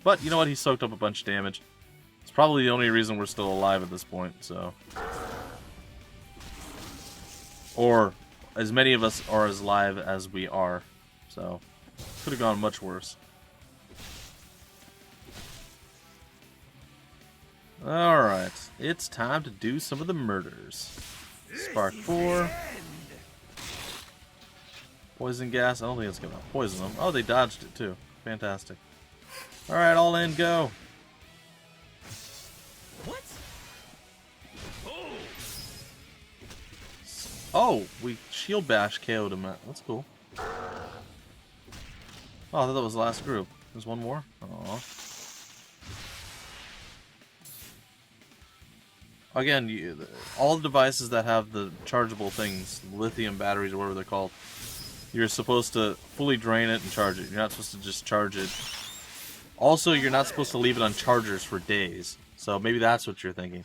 Speaker 1: But you know what? He soaked up a bunch of damage. It's probably the only reason we're still alive at this point, so. Or as many of us are as alive as we are. So, could have gone much worse. Alright, it's time to do some of the murders. Spark 4. Poison gas. I don't think it's going to poison them. Oh, they dodged it too. Fantastic. Alright, all in, go.
Speaker 4: What?
Speaker 1: Oh, we shield bash KO'd him. That's cool. Oh, I thought that was the last group. There's one more? Aww. Again, all the devices that have the chargeable things, lithium batteries or whatever they're called, you're supposed to fully drain it and charge it. You're not supposed to just charge it. Also, you're not supposed to leave it on chargers for days. So maybe that's what you're thinking.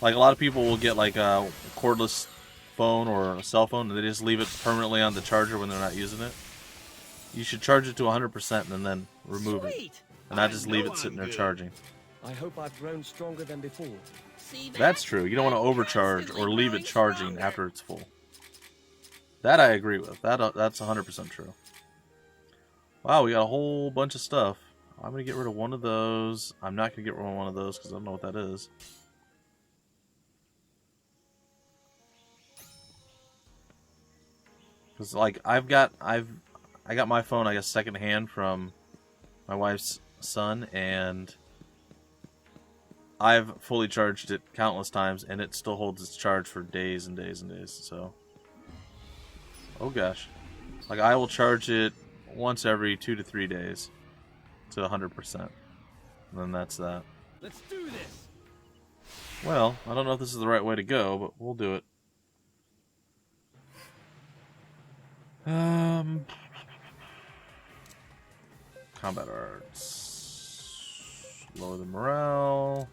Speaker 1: Like, a lot of people will get like a cordless phone or a cell phone and they just leave it permanently on the charger when they're not using it. You should charge it to 100% and then remove it. And not just leave it sitting there charging.
Speaker 5: I hope I've grown stronger than before.
Speaker 1: That's true. You don't want to overcharge or leave it charging after it's full. That I agree with. That's 100% true. Wow, we got a whole bunch of stuff. I'm going to get rid of one of those. I'm not going to get rid of one of those because I don't know what that is. Because, like, I got my phone, I guess, secondhand from my wife's son, and I've fully charged it countless times, and it still holds its charge for days and days and days, so. Oh gosh. Like, I will charge it once every 2 to 3 days to 100%. And then that's that.
Speaker 2: Let's do this.
Speaker 1: Well, I don't know if this is the right way to go, but we'll do it. Combat arts. Lower the morale.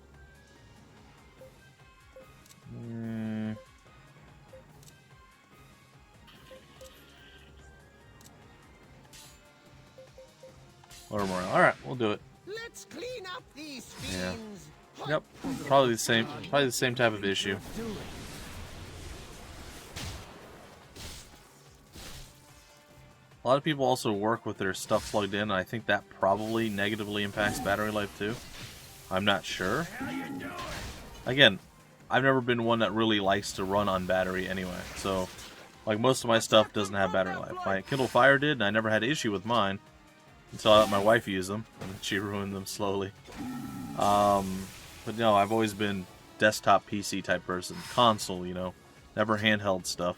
Speaker 1: Lower morale. Alright, we'll do it.
Speaker 2: Let's clean up these fiends.
Speaker 1: Yeah. Yep. Probably the same type of issue. A lot of people also work with their stuff plugged in, and I think that probably negatively impacts battery life too. I'm not sure. Again, I've never been one that really likes to run on battery anyway, so like most of my stuff doesn't have battery life. My Kindle Fire did, and I never had an issue with mine. until I let my wife use them, and she ruined them slowly. But no, I've always been desktop PC type person. Console, you know. Never handheld stuff.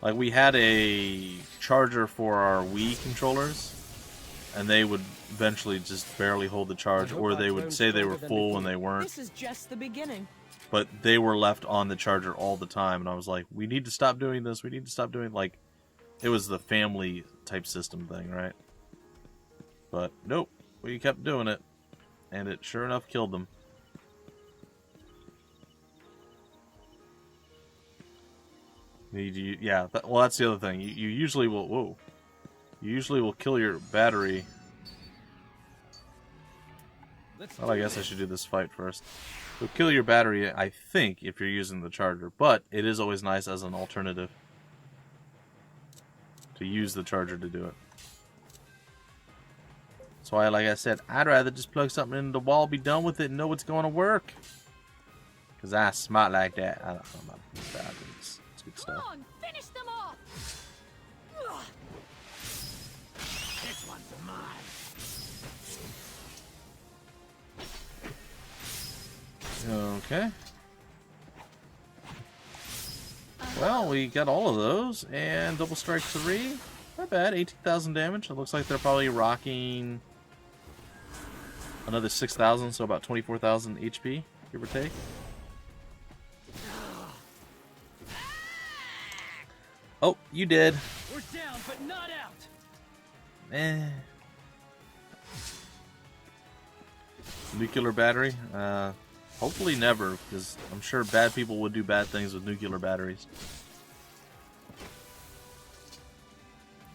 Speaker 1: Like, we had a charger for our Wii controllers, and they would eventually just barely hold the charge, or they would say they were full when they weren't.
Speaker 4: This is just the beginning.
Speaker 1: But they were left on the charger all the time, and I was like, we need to stop doing this, we need to stop doing, like, it was the family type system thing, right? But nope, we kept doing it, and it sure enough killed them. Yeah, well, that's the other thing. You usually will. Whoa, you usually will kill your battery. Well, I guess I should do this fight first. You'll kill your battery, I think, if you're using the charger, but it is always nice as an alternative to use the charger to do it. That's why, like I said, I'd rather just plug something into the wall, be done with it, and know it's going to work. Because I'm smart like that. I don't know about bad. It's good stuff.
Speaker 3: Come on, finish them off.
Speaker 2: This one's mine.
Speaker 1: Okay. Well, we got all of those, and double strike 3. Not bad, 18,000 damage. It looks like they're probably rocking another 6,000, so about 24,000 HP, give or take. Oh, you did.
Speaker 2: We're down, but not out.
Speaker 1: Nuclear battery? Hopefully never, because I'm sure bad people would do bad things with nuclear batteries.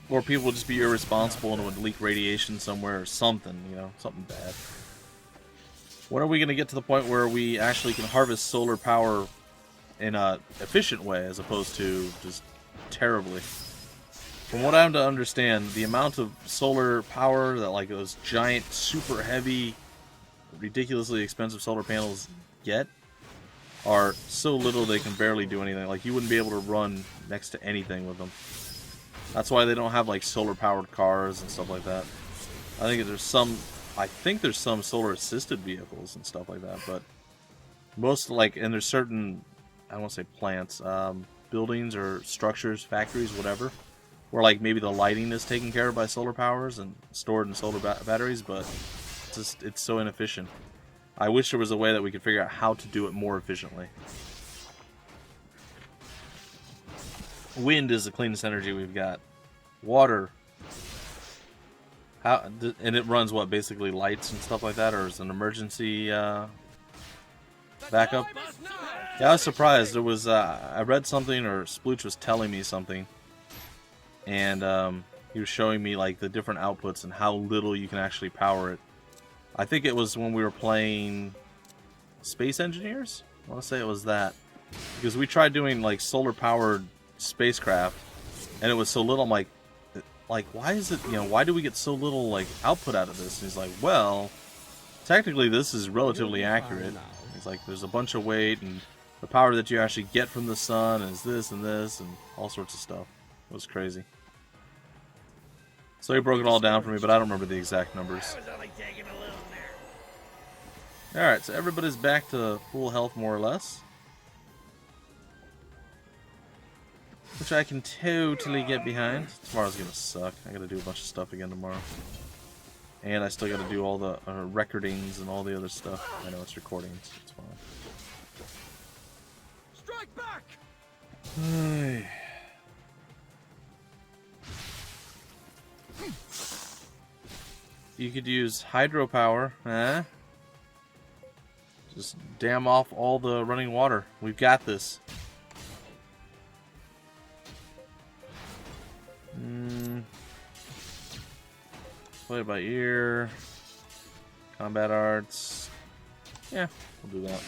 Speaker 1: Or people would just be irresponsible and would leak radiation somewhere or something, you know, something bad. When are we going to get to the point where we actually can harvest solar power in a efficient way as opposed to just terribly? From what I'm to understand, the amount of solar power that like those giant, super heavy, ridiculously expensive solar panels get are so little they can barely do anything. Like, you wouldn't be able to run next to anything with them. That's why they don't have like solar powered cars and stuff like that. I think there's some solar assisted vehicles and stuff like that, but most, like, and there's certain, I don't want to say plants, buildings or structures, factories, whatever, where like maybe the lighting is taken care of by solar powers and stored in solar batteries, but it's so inefficient. I wish there was a way that we could figure out how to do it more efficiently. Wind is the cleanest energy we've got. Water. And it runs what, basically lights and stuff like that, or is it an emergency backup? Yeah, I was surprised. There was I read something, or Splooch was telling me something, and he was showing me like the different outputs and how little you can actually power it. I think it was when we were playing Space Engineers. I want to say it was that, because we tried doing like solar powered spacecraft, and it was so little. I'm like, why is it, you know, why do we get so little like output out of this? And he's like, well, technically this is relatively accurate. He's like, there's a bunch of weight, and the power that you actually get from the sun is this and this and all sorts of stuff. It was crazy. So he broke it all down for me, but I don't remember the exact numbers. Alright, so everybody's back to full health more or less, which I can totally get behind. Tomorrow's gonna suck. I gotta do a bunch of stuff again tomorrow. And I still gotta do all the recordings and all the other stuff. I know it's recordings. It's fine.
Speaker 2: Strike back!
Speaker 1: You could use hydropower, eh? Just dam off all the running water. We've got this. Play it by ear. Combat arts. Yeah, we'll do that.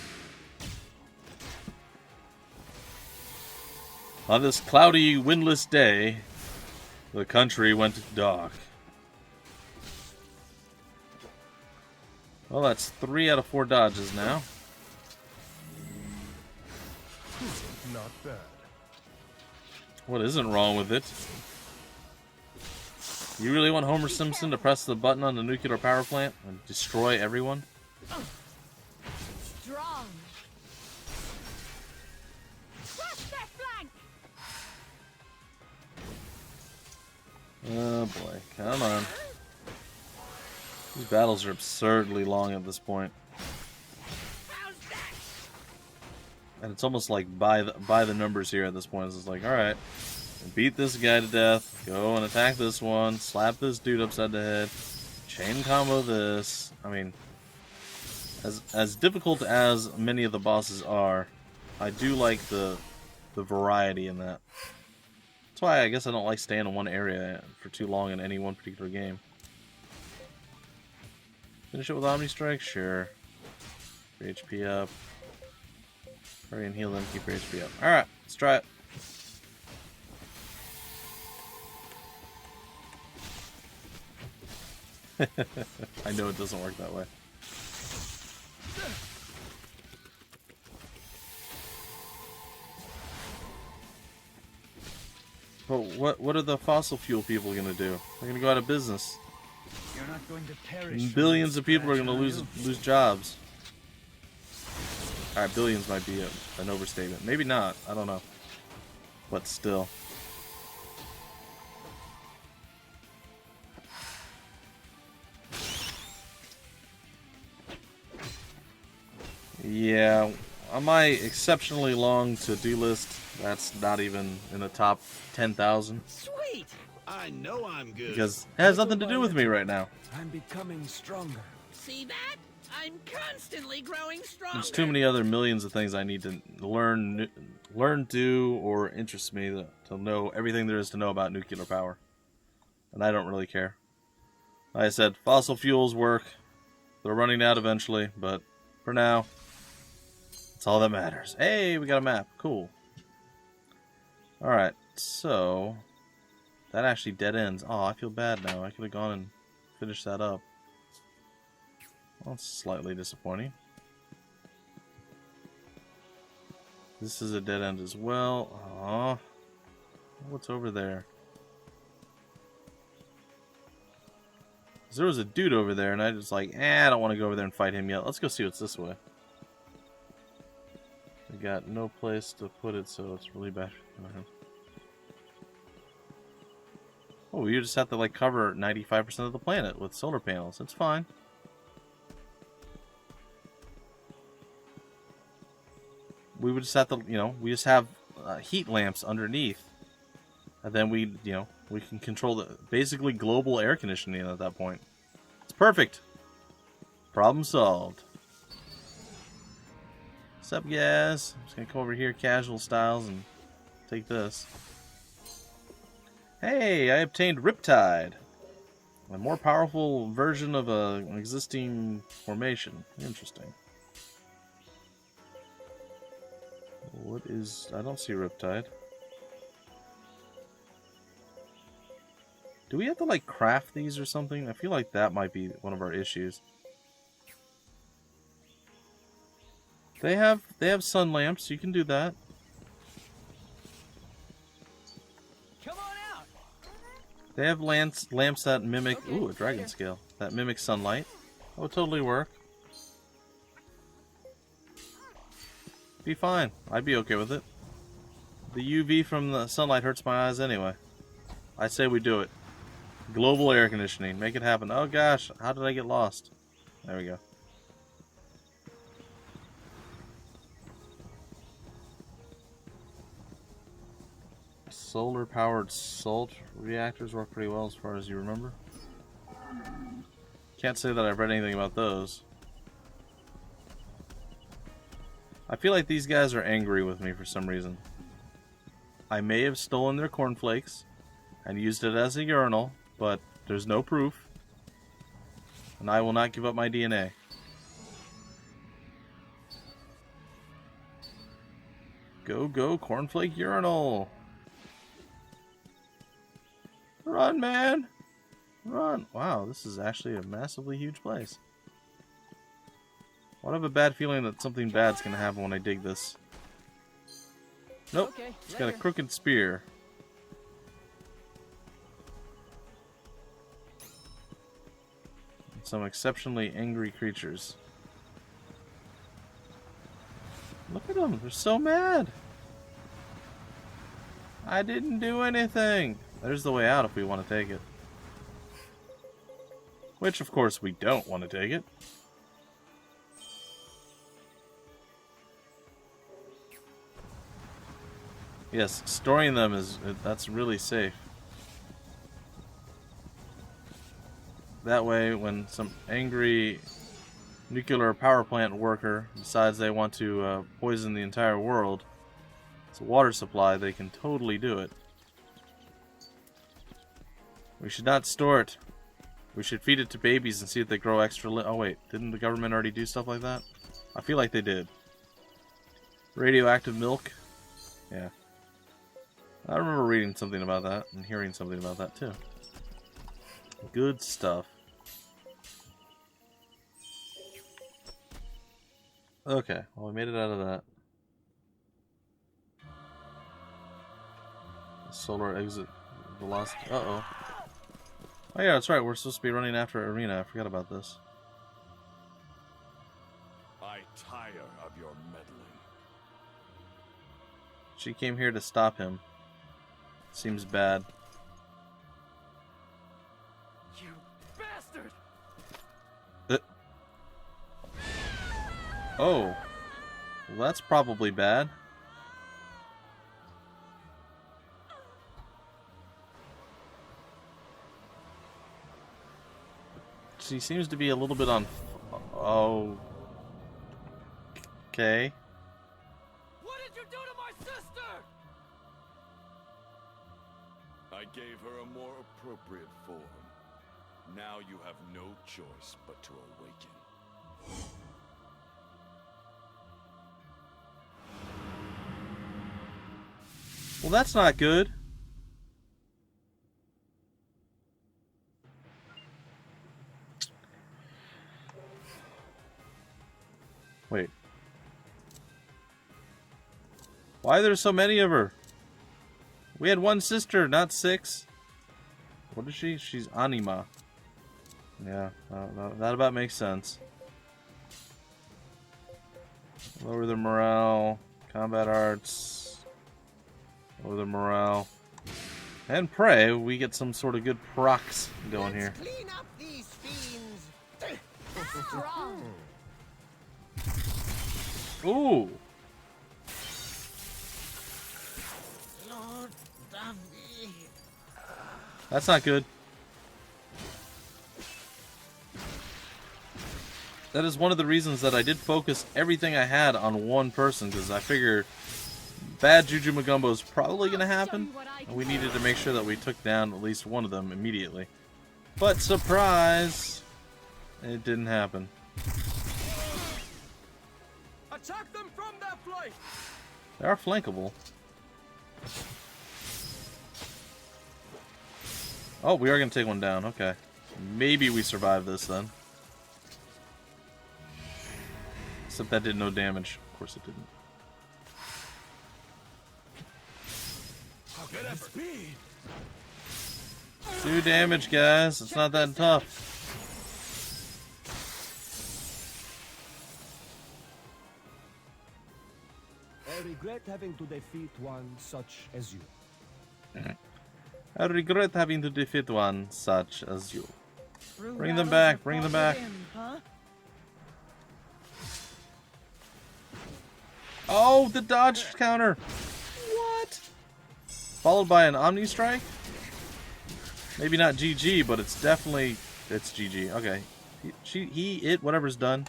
Speaker 1: On this cloudy, windless day, the country went dark. Well, that's 3 out of 4 dodges now.
Speaker 5: Not bad.
Speaker 1: What isn't wrong with it? You really want Homer Simpson to press the button on the nuclear power plant and destroy everyone?
Speaker 3: Strong. Crush their flank.
Speaker 1: Oh boy, come on. These battles are absurdly long at this point.
Speaker 3: How's that?
Speaker 1: And it's almost like by the numbers here at this point. It's just like, alright, beat this guy to death, go and attack this one, slap this dude upside the head, chain combo this. I mean, as difficult as many of the bosses are, I do like the variety in that. That's why I guess I don't like staying in one area for too long in any one particular game. Finish it with Omni Strike? Sure. Your HP up. Hurry and heal them, keep your HP up. Alright, let's try it. I know it doesn't work that way. But what are the fossil fuel people gonna do? They're gonna go out of business.
Speaker 2: You're not going to perish.
Speaker 1: And billions of people are gonna lose jobs. Alright, billions might be an overstatement. Maybe not. I don't know. But still. Yeah, on my exceptionally long to-do list, that's not even in the top 10,000.
Speaker 4: Sweet!
Speaker 5: I know I'm good.
Speaker 1: Because it has nothing to do with me right now.
Speaker 2: I'm becoming stronger.
Speaker 4: See that? I'm constantly growing stronger.
Speaker 1: There's too many other millions of things I need to learn, do, or interest me to know everything there is to know about nuclear power. And I don't really care. Like I said, fossil fuels work. They're running out eventually, but for now, that's all that matters. Hey, we got a map. Cool. Alright, so that actually dead ends. Oh, I feel bad now. I could have gone and finished that up. Well, that's slightly disappointing. This is a dead end as well. Aww. What's over there? There was a dude over there, and I just like, I don't want to go over there and fight him yet. Let's go see what's this way. We got no place to put it, so it's really bad. Oh, you just have to like cover 95% of the planet with solar panels. It's fine. We would just have to, we just have heat lamps underneath, and then we can control the basically global air conditioning at that point. It's perfect. Problem solved. What's up, guys? I'm just gonna come over here, casual styles, and take this. Hey, I obtained Riptide, a more powerful version of an existing formation. Interesting. What is... I don't see Riptide. Do we have to, like, craft these or something? I feel like that might be one of our issues. They have sun lamps. You can do that.
Speaker 2: Come on out.
Speaker 1: They have lamps that mimic...
Speaker 2: Okay,
Speaker 1: ooh, a dragon
Speaker 2: here.
Speaker 1: scale. That mimic sunlight. That would totally work. Be fine. I'd be okay with it. The UV from the sunlight hurts my eyes anyway. I say we do it. Global air conditioning. Make it happen. Oh gosh, how did I get lost? There we go. Solar-powered salt reactors work pretty well as far as you remember. Can't say that I've read anything about those. I feel like these guys are angry with me for some reason. I may have stolen their cornflakes and used it as a urinal, but there's no proof. And I will not give up my DNA. Go, go, cornflake urinal! Run, man! Run! Wow, this is actually a massively huge place. I have a bad feeling that something bad's gonna happen when I dig this. Nope,
Speaker 2: Okay,
Speaker 1: it's got a
Speaker 2: later.
Speaker 1: crooked spear. some exceptionally angry creatures. Look at them, they're so mad. I didn't do anything. There's the way out if we want to take it. Which, of course, we don't want to take it. Yes, storing them that's really safe. That way, when some angry nuclear power plant worker decides they want to poison the entire world, it's a water supply, they can totally do it. We should not store it. We should feed it to babies and see if they grow extra oh wait, didn't the government already do stuff like that? I feel like they did. Radioactive milk? Yeah. I remember reading something about that and hearing something about that too. Good stuff. Okay, well we made it out of that. Solar exit velocity. Uh-oh. Oh yeah, that's right, we're supposed to be running after Irina. I forgot about this.
Speaker 5: I tire of your meddling.
Speaker 1: She came here to stop him. Seems bad.
Speaker 2: You bastard!
Speaker 1: Oh. Well, that's probably bad. She seems to be a little bit on... Oh. Okay.
Speaker 2: What did you do to my sister?
Speaker 5: I gave her a more appropriate form. Now you have no choice but to awaken.
Speaker 1: Well, that's not good. Wait. Why are there so many of her? We had one sister, not 6. What is she? She's Anima. Yeah, that about makes sense. Lower the morale. Combat arts. Lower the morale. And pray we get some sort of good procs going here.
Speaker 4: Clean up these fiends.
Speaker 3: Strong.
Speaker 1: Ooh.
Speaker 4: Lord David.
Speaker 1: That's not good. That is one of the reasons that I did focus everything I had on one person, because I figure bad Juju Magumbo is probably going to happen, and we needed to make sure that we took down at least one of them immediately. But surprise, it didn't happen.
Speaker 2: Attack them from that flank!
Speaker 1: They are flankable. Oh, we are going to take one down. Okay. Maybe we survive this then. Except that did no damage. Of course it didn't.
Speaker 5: Good effort. Speed.
Speaker 1: 2 damage, guys. It's not that tough.
Speaker 6: I regret having to defeat one such as you.
Speaker 1: I regret having to defeat one such as you. Bring them back, bring them back.
Speaker 4: Huh?
Speaker 1: Oh, the dodge counter. What? Followed by an Omni Strike? Maybe not GG, but it's definitely... It's GG. Okay. It, whatever's done.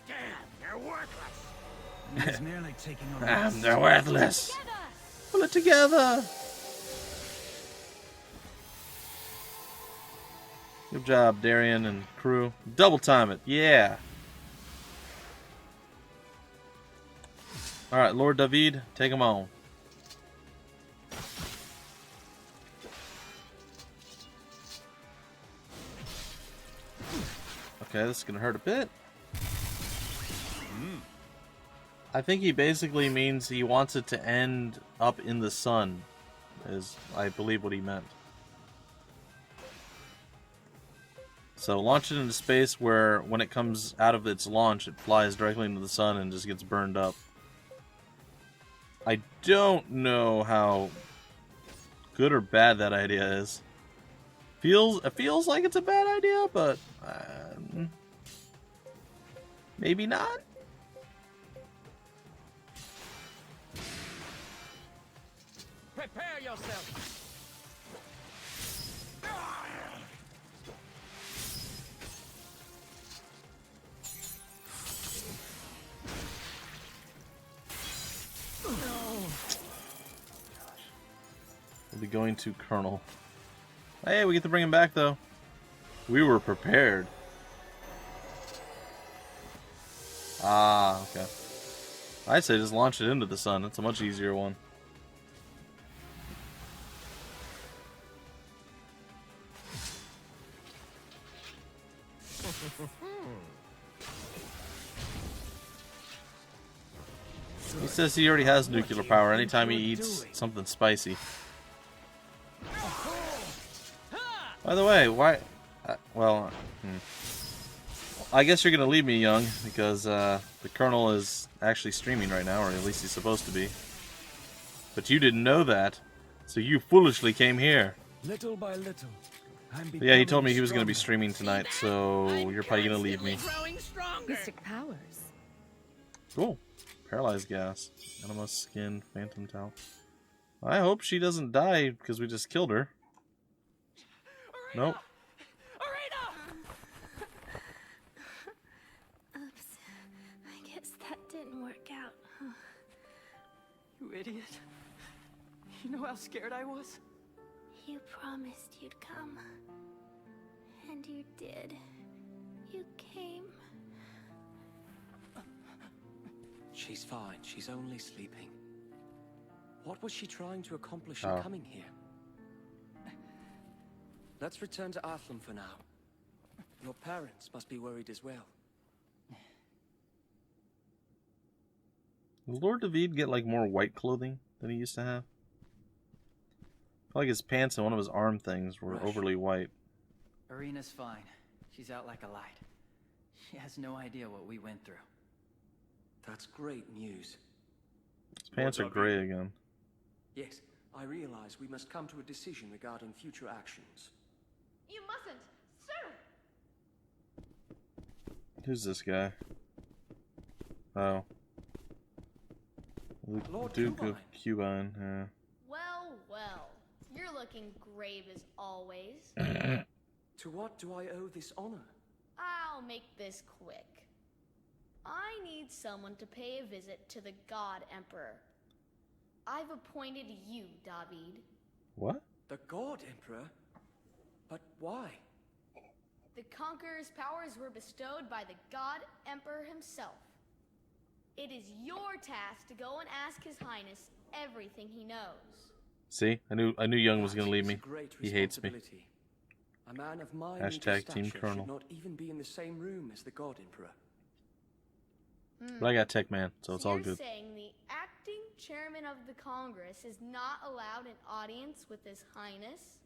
Speaker 5: Damn, you're worthless.
Speaker 2: He's nearly taking over.
Speaker 1: They're worthless.
Speaker 3: Together.
Speaker 1: Pull it together. Good job, Darian and crew. Double time it. Yeah. Alright, Lord David, take him on. Okay, this is gonna hurt a bit. I think he basically means he wants it to end up in the sun, is I believe what he meant. So launch it into space where when it comes out of its launch, it flies directly into the sun and just gets burned up. I don't know how good or bad that idea is. It feels like it's a bad idea, but maybe not.
Speaker 2: Prepare yourself.
Speaker 1: We'll be going to Colonel. Hey, we get to bring him back though. We were prepared. Ah, okay. I'd say just launch it into the sun. It's a much easier one. He says he already has nuclear power anytime he eats something spicy. By the way, why... I guess you're going to leave me, young, because the Colonel is actually streaming right now, or at least he's supposed to be. But you didn't know that, so you foolishly came here.
Speaker 6: Little by little,
Speaker 1: But yeah, he told me he was going to be streaming tonight, so you're probably going to leave me.
Speaker 3: Mystic powers.
Speaker 1: Cool. Paralyzed gas. Anima skin, phantom towel. I hope she doesn't die because we just killed her. Nope.
Speaker 3: Oops. I guess that didn't work out. Huh?
Speaker 2: You idiot. You know how scared I was?
Speaker 3: You promised you'd come. And you did. You came.
Speaker 7: She's fine. She's only sleeping. What was she trying to accomplish in coming here? Let's return to Althlum for now. Your parents must be worried as well.
Speaker 1: Does Lord David get like more white clothing than he used to have? I feel like his pants and one of his arm things were overly white.
Speaker 8: Irina's fine. She's out like a light. She has no idea what we went through.
Speaker 7: That's great news.
Speaker 1: His pants are gray again.
Speaker 7: Yes, I realize we must come to a decision regarding future actions.
Speaker 3: You mustn't, sir!
Speaker 1: Who's this guy? Oh.
Speaker 7: Lord
Speaker 1: Duke of
Speaker 7: Cubine.
Speaker 1: Cubine, yeah.
Speaker 3: Well, well. You're looking grave as always.
Speaker 7: To what do I owe this honor?
Speaker 3: I'll make this quick. I need someone to pay a visit to the God Emperor. I've appointed you, David.
Speaker 1: What?
Speaker 7: The God Emperor? But why?
Speaker 3: The Conqueror's powers were bestowed by the God Emperor himself. It is your task to go and ask His Highness everything he knows.
Speaker 1: See? I knew Young was gonna leave me.
Speaker 7: It's a great
Speaker 1: He hates me.
Speaker 7: responsibility. A man of my
Speaker 1: Hashtag Team
Speaker 7: stature
Speaker 1: Colonel.
Speaker 7: should not even be in the same room as the God Emperor.
Speaker 1: But I got Tech Man, so it's all
Speaker 3: You're
Speaker 1: good.
Speaker 3: saying the acting chairman of the Congress is not allowed an audience with His Highness?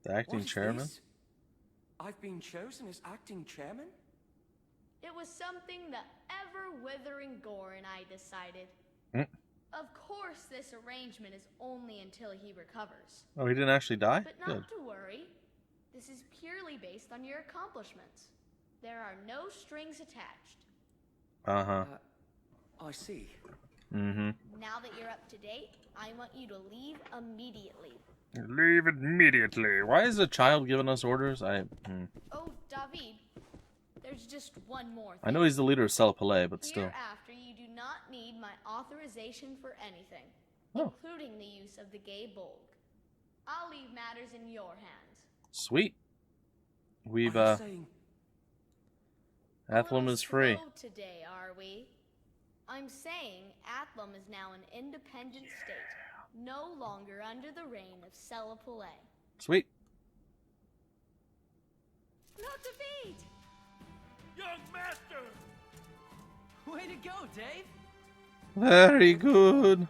Speaker 1: The acting
Speaker 7: What is
Speaker 1: chairman?
Speaker 7: this? I've been chosen as acting chairman?
Speaker 3: It was something the ever-withering Gore and I decided. Of course, this arrangement is only until he recovers.
Speaker 1: Oh, he didn't actually die?
Speaker 3: But not
Speaker 1: Good.
Speaker 3: to worry. This is purely based on your accomplishments. There are no strings attached.
Speaker 1: Uh-huh.
Speaker 7: I see.
Speaker 1: Mm-hmm.
Speaker 3: Now that you're up to date, I want you to leave immediately.
Speaker 1: Leave immediately. Why is a child giving us orders?
Speaker 3: Oh, David, there's just one more thing.
Speaker 1: I know he's the leader of Palais, but still.
Speaker 3: Hereafter, you do not need my authorization for anything,
Speaker 1: Oh.
Speaker 3: including the use of the gay bulg. I'll leave matters in your hands.
Speaker 1: Sweet. We've,
Speaker 7: Are you saying
Speaker 1: Althlum is free.
Speaker 3: Slow today, are we? I'm saying Althlum is now an independent state, no longer under the reign of Palais.
Speaker 1: Sweet.
Speaker 3: Not David!
Speaker 2: Young master!
Speaker 8: Way to go, Dave!
Speaker 1: Very good.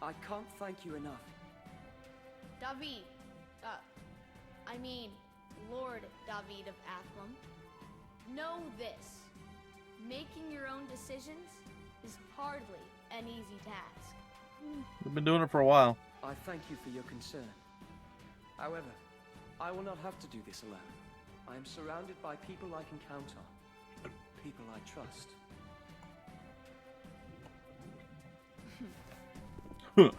Speaker 7: I can't thank you enough.
Speaker 3: David, I mean, Lord David of Althlum. Know this. Making your own decisions is hardly an easy task.
Speaker 1: We've been doing it for a while.
Speaker 7: I thank you for your concern. However, I will not have to do this alone. I am surrounded by people I can count on. People I trust.
Speaker 5: Alright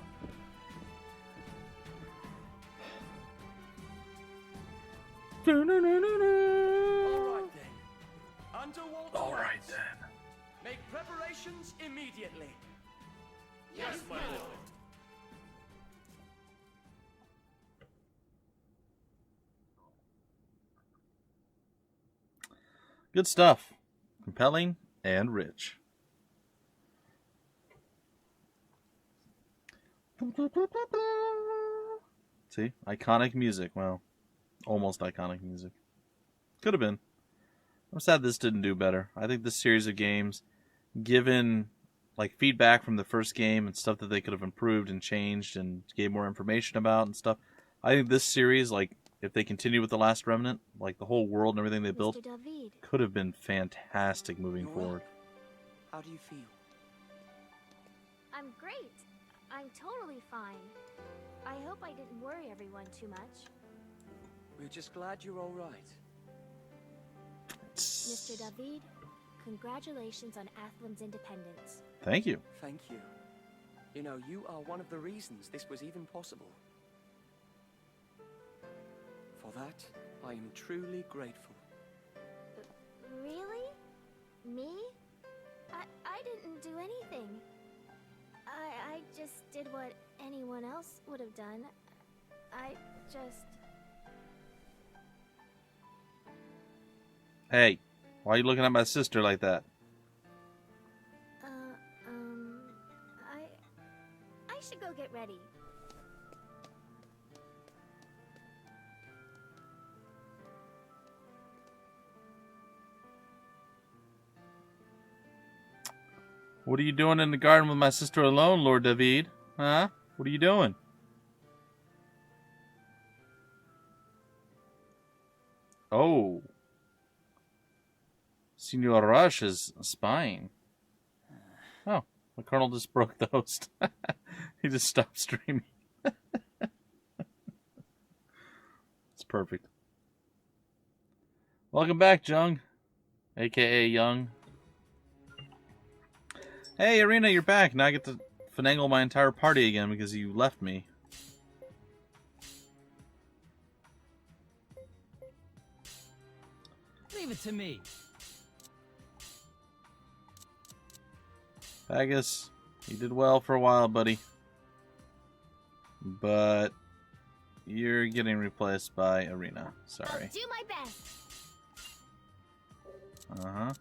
Speaker 5: then. Underwater.
Speaker 1: Alright then.
Speaker 7: Make preparations immediately.
Speaker 5: Yes, my lord.
Speaker 1: Good stuff. Compelling and rich. See? Iconic music. Well, almost iconic music. Could have been. I'm sad this didn't do better. I think this series of games, given like feedback from the first game and stuff that they could have improved and changed and gave more information about and stuff, I think this series, like, if they continue with the Last Remnant, like the whole world and everything they built,
Speaker 3: Mr. David.
Speaker 1: could have been fantastic moving forward.
Speaker 7: How do you feel?
Speaker 3: I'm great. I'm totally fine. I hope I didn't worry everyone too much.
Speaker 7: We're just glad you're all right.
Speaker 3: Mr. David, congratulations on Althlum's independence.
Speaker 1: Thank you.
Speaker 7: Thank you. You know, you are one of the reasons this was even possible. For that, I am truly grateful.
Speaker 3: Really? Me? I didn't do anything. I just did what anyone else would have done. I just...
Speaker 1: Hey, why are you looking at my sister like that?
Speaker 3: I should go get ready.
Speaker 1: What are you doing in the garden with my sister alone, Lord David? Huh? What are you doing? Oh. Senor Rush is spying. Oh, the Colonel just broke the host. He just stopped streaming. It's perfect. Welcome back, Jung. A.K.A. Young. Hey, Irina, you're back. Now I get to finagle my entire party again because you left me.
Speaker 4: Leave it to me.
Speaker 1: Agus, you did well for a while, buddy. But you're getting replaced by Irina. Sorry.
Speaker 3: I'll do my best.
Speaker 1: Uh-huh.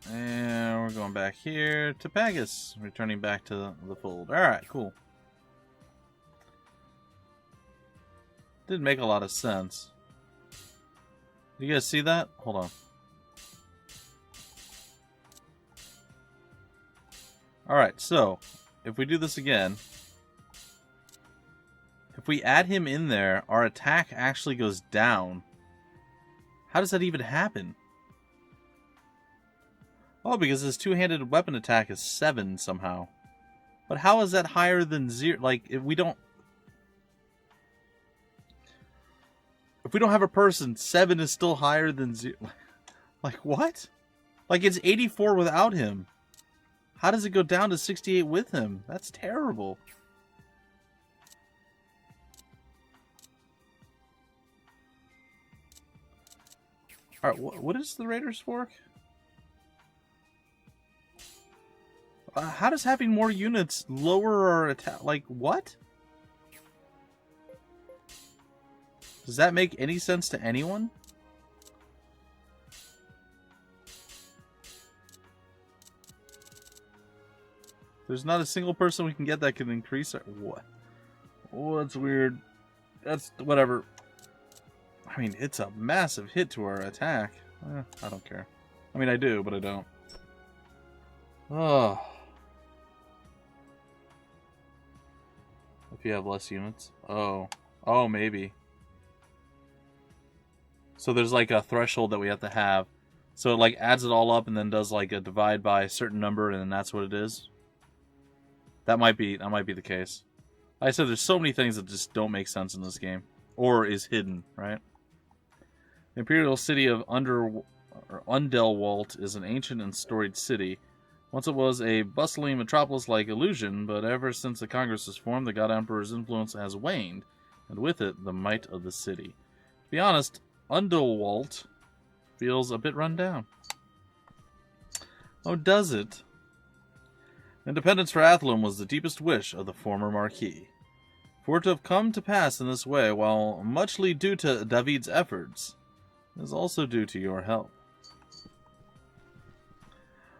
Speaker 1: And we're going back here to Pagus, returning back to the fold. Alright, cool. Didn't make a lot of sense. You guys see that? Hold on. Alright, so, if we do this again, if we add him in there, our attack actually goes down. How does that even happen? Oh, because his two-handed weapon attack is 7 somehow. But how is that higher than 0? Like, if we don't have a person, 7 is still higher than 0. Like, what? Like, it's 84 without him. How does it go down to 68 with him? That's terrible. Alright, what is the Raiders fork? How does having more units lower our attack? Like, what? Does that make any sense to anyone? There's not a single person we can get that can increase our... What? Oh, that's weird. That's... whatever. I mean, it's a massive hit to our attack. I don't care. I mean, I do, but I don't. Oh... If you have less units. Oh. Oh, maybe. So there's like a threshold that we have to have. So it like adds it all up and then does like a divide by a certain number, and then that's what it is. That might be the case. Like I said, there's so many things that just don't make sense in this game, or is hidden, right? The Imperial City of Undelwalt is an ancient and storied city. Once it was a bustling metropolis-like illusion, but ever since the Congress was formed, the God Emperor's influence has waned, and with it, the might of the city. To be honest, Undelwalt feels a bit run down. Oh, does it? Independence for Althlum was the deepest wish of the former Marquis. For it to have come to pass in this way, while muchly due to David's efforts, is also due to your help.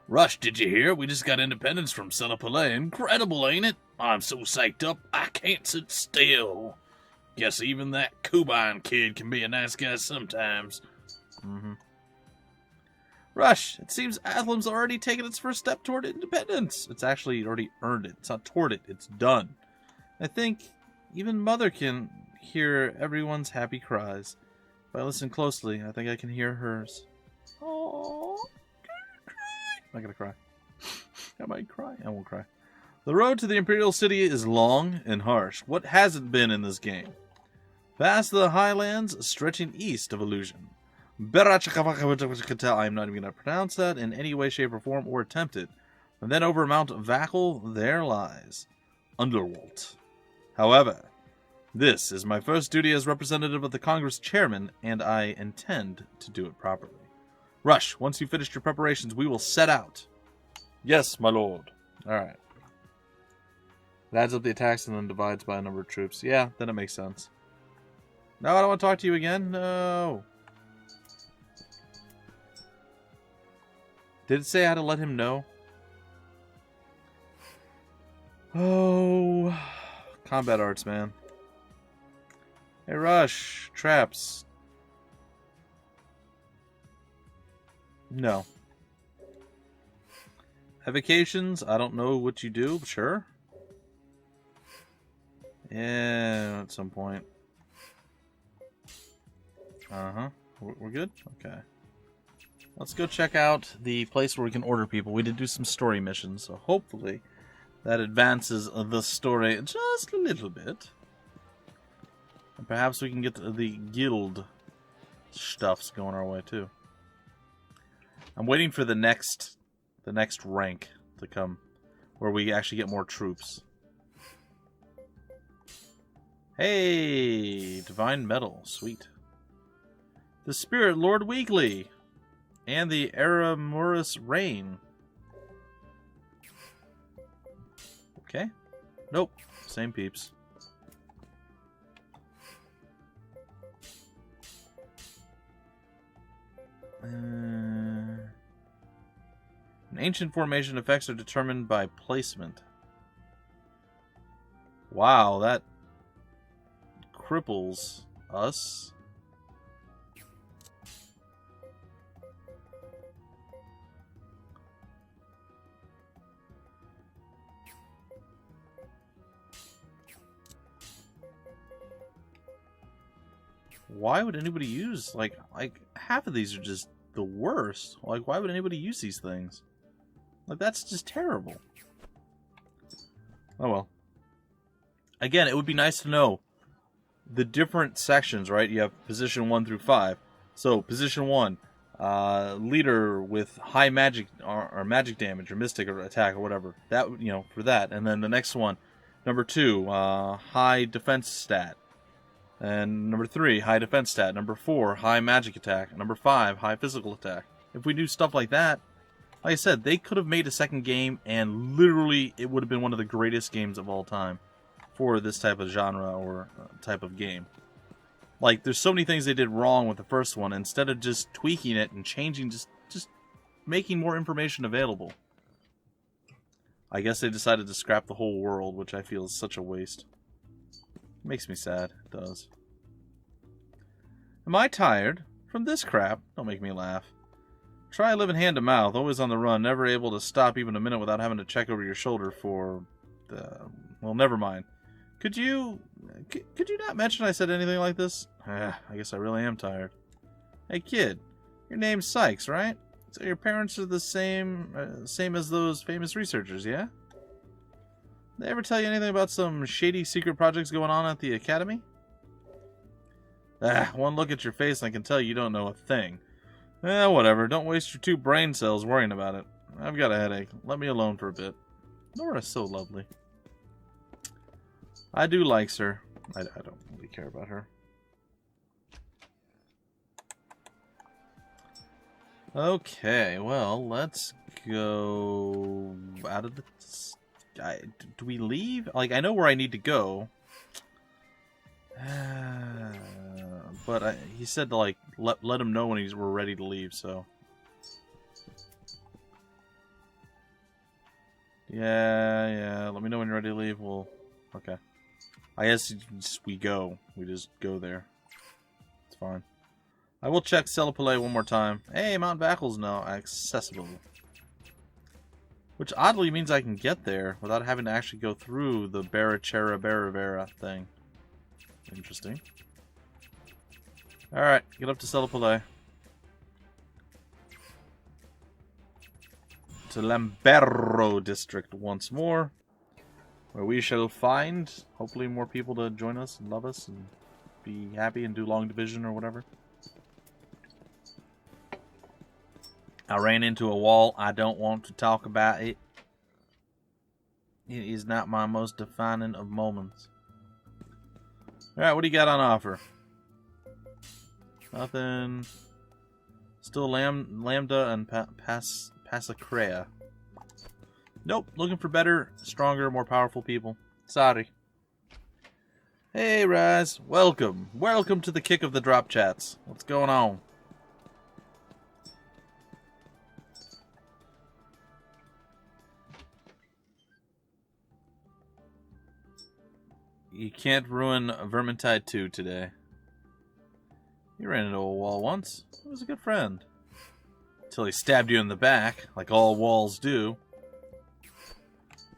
Speaker 1: Rush, did you hear? We just got independence from Celapalais. Incredible, ain't it? I'm so psyched up, I can't sit still. Guess even that Kuban kid can be a nice guy sometimes. Rush, it seems Althlum's already taken its first step toward independence. It's actually already earned it. It's not toward it, it's done. I think even Mother can hear everyone's happy cries. If I listen closely, I think I can hear hers. Oh, I'm not gonna cry. I might cry. I won't cry. The road to the Imperial City is long and harsh. What hasn't been in this game? Past the highlands stretching east of Illusion. I'm not even going to pronounce that in any way, shape, or form, or attempt it. And then over Mount Vacal, there lies Underwalt. However, this is my first duty as representative of the Congress Chairman, and I intend to do it properly. Rush, once you've finished your preparations, we will set out. Yes, my lord. Alright. It adds up the attacks and then divides by a number of troops. Yeah, then it makes sense. No, I don't want to talk to you again. No. Did it say I had to let him know? Oh. Combat arts, man. Hey, Rush. Traps. No. Evocations, I don't know what you do, but sure. Yeah, at some point. Uh-huh. We're good? Okay. Let's go check out the place where we can order people. We did do some story missions, so hopefully that advances the story just a little bit. And perhaps we can get the guild stuffs going our way, too. I'm waiting for the next rank to come, where we actually get more troops. Hey, Divine Metal, sweet. The Spirit Lord Weekly, and the Aramuris Rain. Okay. Nope, same peeps. An ancient formation effects are determined by placement. Wow, that cripples us. Why would anybody use, like half of these are just the worst. Like, why would anybody use these things? Like, that's just terrible. Oh well. Again, it would be nice to know the different sections, right? You have position 1 through 5. So, position 1, leader with high magic or magic damage or mystic or attack or whatever. That, you know, for that. And then the next one, number 2, high defense stat. And number 3, high defense stat. Number 4, high magic attack. Number 5, high physical attack. If we do stuff like that, like I said, they could have made a second game and literally it would have been one of the greatest games of all time for this type of genre or type of game. Like, there's so many things they did wrong with the first one. Instead of just tweaking it and changing, just making more information available. I guess they decided to scrap the whole world, which I feel is such a waste. Makes me sad. It does. Am I tired? From this crap? Don't make me laugh. Try living hand to mouth, always on the run, never able to stop even a minute without having to check over your shoulder for... well, never mind. Could you not mention I said anything like this? I guess I really am tired. Hey kid, your name's Sykes, right? So your parents are the same as those famous researchers, yeah? They ever tell you anything about some shady secret projects going on at the academy? One look at your face and I can tell you don't know a thing. Whatever. Don't waste your 2 brain cells worrying about it. I've got a headache. Let me alone for a bit. Nora's so lovely. I do like her. I don't really care about her. Okay, well, let's go out of the... do we leave? Like, I know where I need to go. But he said to, like, let him know when we're ready to leave, so... Yeah, let me know when you're ready to leave. Well, okay. I guess we go. We just go there. It's fine. I will check Celipole one more time. Hey, Mount Vachel's now accessible. Which oddly means I can get there without having to actually go through the Barachera thing. Interesting. Alright, get up to Celipole. To Lamberro district once more. Where we shall find, hopefully, more people to join us and love us and be happy and do long division or whatever. I ran into a wall. I don't want to talk about it. It is not my most defining of moments. Alright, what do you got on offer? Nothing. Still Lambda and Pasacrea. Nope, looking for better, stronger, more powerful people. Sorry. Hey, Raz. Welcome. Welcome to the kick of the drop chats. What's going on? You can't ruin Vermintide 2 today. You ran into a wall once. He was a good friend. Until he stabbed you in the back, like all walls do.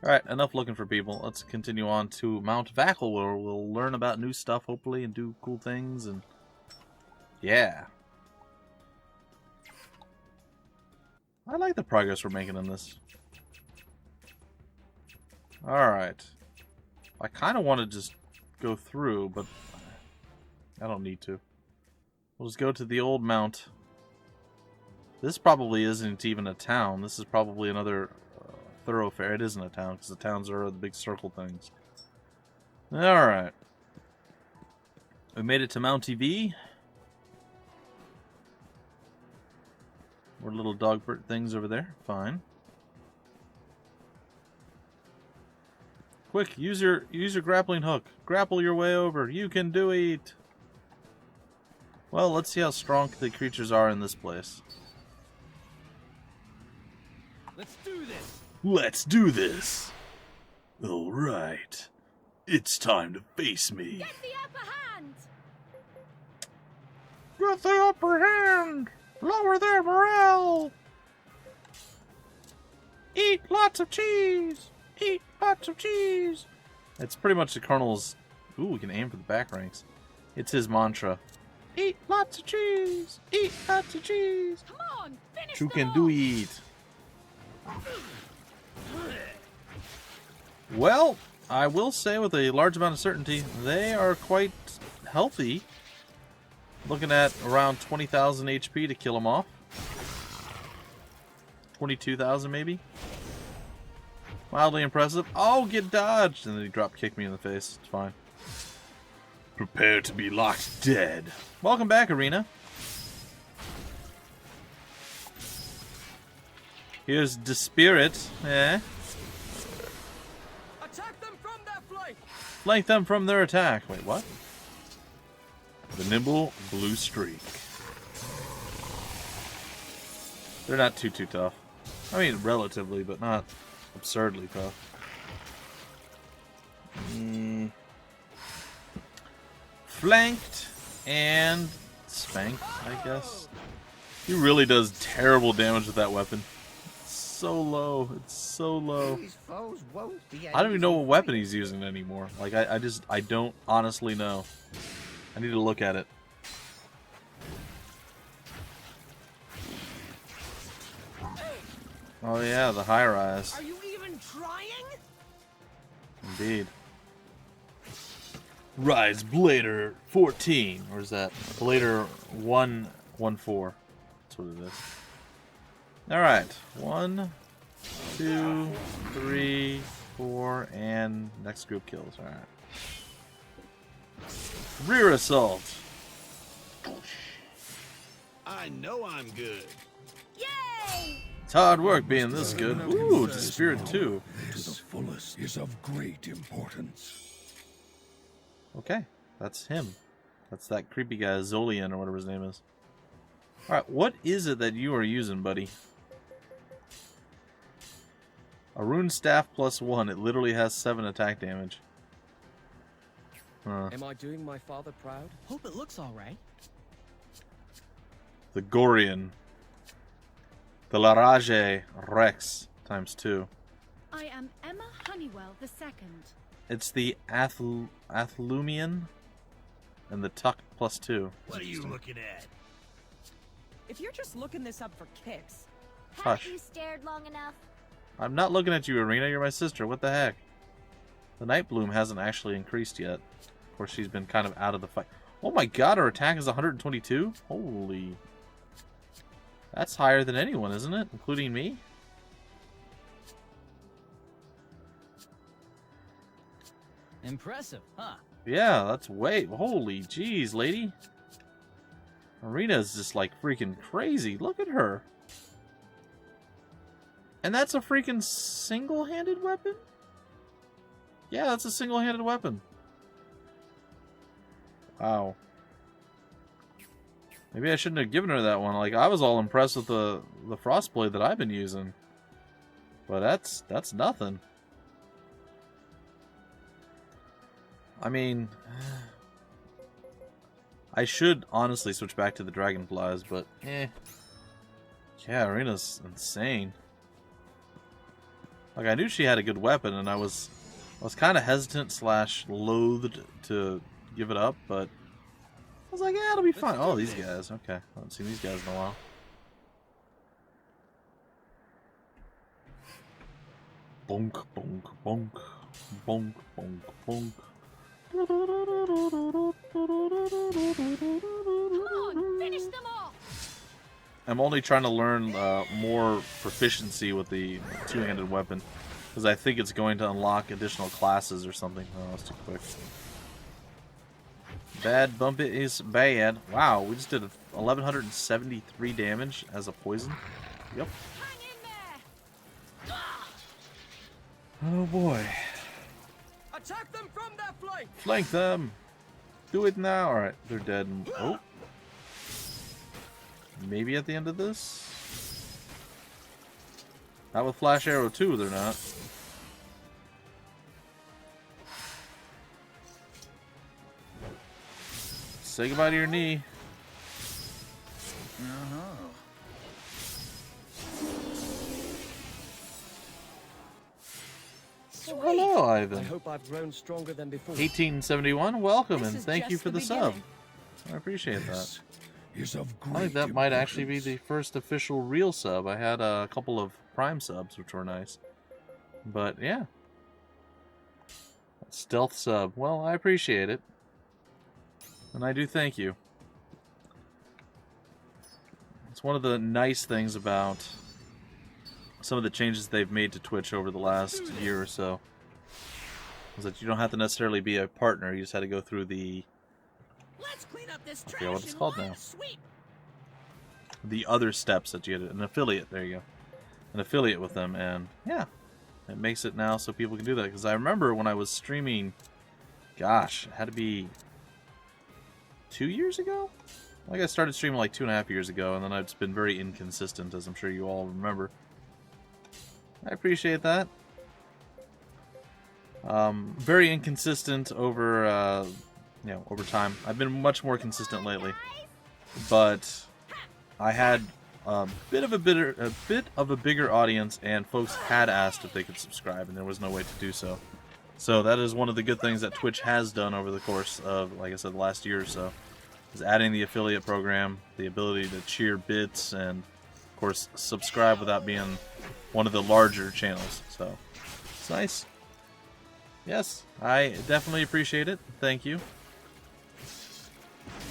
Speaker 1: Alright, enough looking for people. Let's continue on to Mount Vachel, where we'll learn about new stuff, hopefully, and do cool things, and... yeah. I like the progress we're making in this. Alright. I kind of want to just go through, but I don't need to. We'll just go to the old mount. This probably isn't even a town. This is probably another thoroughfare. It isn't a town, because the towns are the big circle things. Alright. We made it to Mount TV. More little dog things over there. Fine. Quick, use your grappling hook. Grapple your way over. You can do it. Well, let's see how strong the creatures are in this place.
Speaker 6: Let's do this.
Speaker 5: Let's do this. All right. It's time to face me.
Speaker 3: Get the upper hand!
Speaker 1: Get the upper hand! Lower their morale! Eat lots of cheese! Eat lots of cheese! It's pretty much the Colonel's... Ooh, we can aim for the back ranks. It's his mantra. Eat lots of cheese! Eat lots of cheese!
Speaker 3: Come on, finish
Speaker 1: You
Speaker 3: them
Speaker 1: can do
Speaker 3: off.
Speaker 1: it! Well, I will say with a large amount of certainty, they are quite healthy. Looking at around 20,000 HP to kill them off. 22,000 maybe. Mildly impressive. Oh, get dodged! And then he drop kicked me in the face. It's fine.
Speaker 5: Prepare to be locked dead.
Speaker 1: Welcome back, Irina. Here's the spirit. Eh?
Speaker 7: Attack them from their flank!
Speaker 1: Flank them from their attack. Wait, what?
Speaker 5: The nimble blue streak.
Speaker 1: They're not too tough. I mean, relatively, but not absurdly tough. Flanked and spanked, I guess. He really does terrible damage with that weapon. so low. It's so low.
Speaker 9: These foes won't be
Speaker 1: I don't even know what weapon he's using anymore. Like, I don't honestly know. I need to look at it. Oh yeah, the high rise.
Speaker 4: Are you even trying?
Speaker 1: Indeed. Rise Blader 14. Or is that Blader 114? That's what it is. Alright. 1, 2, 3, 4, and next group kills. Alright. Rear assault.
Speaker 5: I know I'm good.
Speaker 3: Yay!
Speaker 1: It's hard work being this good. Ooh, it's a Spirit 2.
Speaker 10: To the fullest is of great importance.
Speaker 1: Okay, that's him. That's that creepy guy, Zolian, or whatever his name is. Alright, what is it that you are using, buddy? A rune staff +1. It literally has 7 attack damage.
Speaker 6: Am I doing my father proud?
Speaker 4: Hope it looks alright.
Speaker 1: The Gorian. The Larage Rex ×2.
Speaker 11: I am Emma Honeywell II.
Speaker 1: It's the Althlum and the Tuck +2.
Speaker 10: What are you looking at?
Speaker 4: If you're just looking this up for kicks,
Speaker 1: Hush.
Speaker 3: Haven't you stared long enough?
Speaker 1: I'm not looking at you, Irina. You're my sister. What the heck? The Night Bloom hasn't actually increased yet. Of course, she's been kind of out of the fight. Oh my god, her attack is 122? Holy. That's higher than anyone, isn't it? Including me?
Speaker 4: impressive, huh?
Speaker 1: Yeah, that's way... Holy jeez, lady. Irina's just like freaking crazy. Look at her. And that's a freaking single-handed weapon? Yeah, that's a single-handed weapon. Wow. Maybe I shouldn't have given her that one. Like, I was all impressed with the Frostblade that I've been using. But that's nothing. I mean... I should honestly switch back to the Dragonflies, but eh. Yeah, Irina's insane. Like, I knew she had a good weapon, and I was kind of hesitant / loathed to give it up, but I was like, yeah, it'll be fine. Oh, these guys. Okay. I haven't seen these guys in a while. Bonk, bonk, bonk. Bonk, bonk, bonk.
Speaker 3: Come on, finish them all!
Speaker 1: I'm only trying to learn more proficiency with the two-handed weapon, because I think it's going to unlock additional classes or something. Oh, that's too quick. Bad bump it is bad. Wow, we just did 1,173 damage as a poison. Yep.
Speaker 3: Hang in there!
Speaker 1: Oh boy.
Speaker 7: Attack them from their flank!
Speaker 1: Flank them! Do it now! Alright, they're dead. Oh! Maybe at the end of this? Not with Flash Arrow 2, they're not. Say goodbye to your knee. Hello, Ivan.
Speaker 6: I hope I've grown stronger than before.
Speaker 1: 1871, welcome,
Speaker 4: This
Speaker 1: and
Speaker 4: is
Speaker 1: thank you
Speaker 4: just
Speaker 1: for
Speaker 4: the
Speaker 1: the sub.
Speaker 4: beginning.
Speaker 1: I appreciate that.
Speaker 10: Is of
Speaker 1: I think
Speaker 10: great
Speaker 1: that might actually be
Speaker 10: importance.
Speaker 1: the first official real sub. I had a couple of Prime subs, which were nice. But, yeah. Stealth sub. Well, I appreciate it. And I do thank you. It's one of the nice things about some of the changes they've made to Twitch over the last year or so. Is that you don't have to necessarily be a partner, you just had to go through the...
Speaker 4: Let's clean up this
Speaker 1: I forget what it's called now.
Speaker 4: Sweep.
Speaker 1: The other steps that you had. An affiliate, there you go. An affiliate with them, and yeah. It makes it now so people can do that. Because I remember when I was streaming, gosh, it had to be 2 years ago? Like I started streaming like 2.5 years ago, and then I've been very inconsistent, as I'm sure you all remember. I appreciate that. Very inconsistent over, you know, over time. I've been much more consistent lately. But I had bit of a bigger audience, and folks had asked if they could subscribe, and there was no way to do so. So that is one of the good things that Twitch has done over the course of, like I said, the last year or so, is adding the affiliate program, the ability to cheer bits, and of course subscribe without being one of the larger channels. So it's nice. Yes, I definitely appreciate it. Thank you.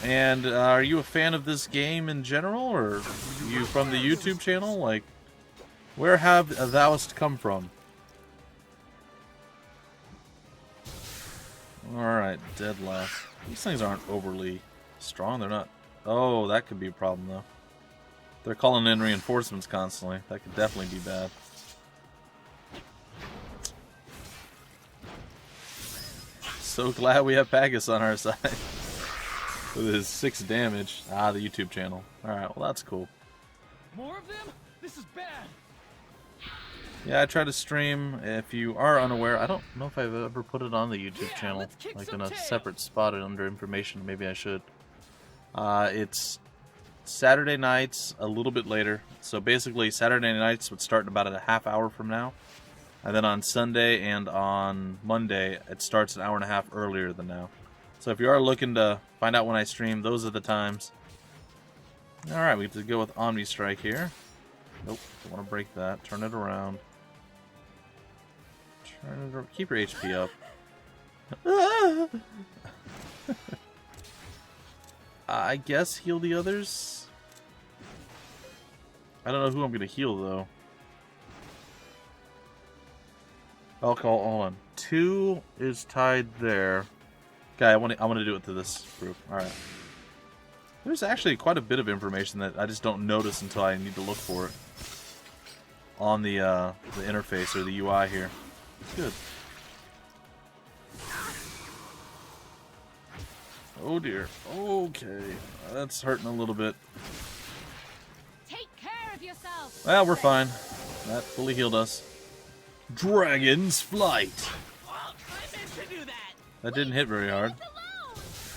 Speaker 1: And are you a fan of this game in general, or are you from the YouTube channel? Like, where have thou'st come from? Alright, dead last. These things aren't overly strong. They're not... Oh, that could be a problem, though. They're calling in reinforcements constantly. That could definitely be bad. So glad we have Pagus on our side. With his 6 damage. Ah, the YouTube channel. Alright, well that's cool.
Speaker 2: More of them? This is bad.
Speaker 1: Yeah, I try to stream. If you are unaware, I don't know if I've ever put it on the YouTube channel, like in a separate spot under information. Maybe I should. It's Saturday nights, a little bit later. So basically, Saturday nights would start in about a half hour from now. And then on Sunday and on Monday, it starts an hour and a half earlier than now. So if you are looking to find out when I stream, those are the times. Alright, we have to go with Omni Strike here. Nope, don't want to break that. Turn it around. Turn it around. Keep your HP up. I guess heal the others. I don't know who I'm going to heal, though. Okay, hold on. 2 is tied there. Okay, I want to do it to this group. Alright. There's actually quite a bit of information that I just don't notice until I need to look for it on the interface or the UI here. Good. Oh dear. Okay, that's hurting a little bit.
Speaker 11: Take care of yourself.
Speaker 1: Well, we're fine. That fully healed us. Dragon's Flight. That didn't hit very hard.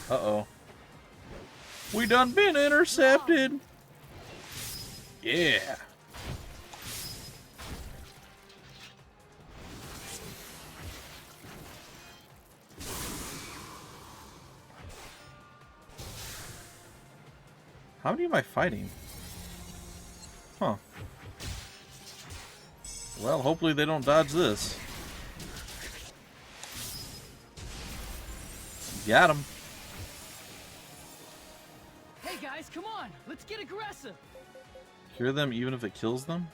Speaker 1: Uh-oh. We done been intercepted. Yeah. How many am I fighting? Huh. Well, hopefully they don't dodge this. Got him.
Speaker 2: Hey guys, come on. Let's get aggressive.
Speaker 1: Cure them even if it kills them?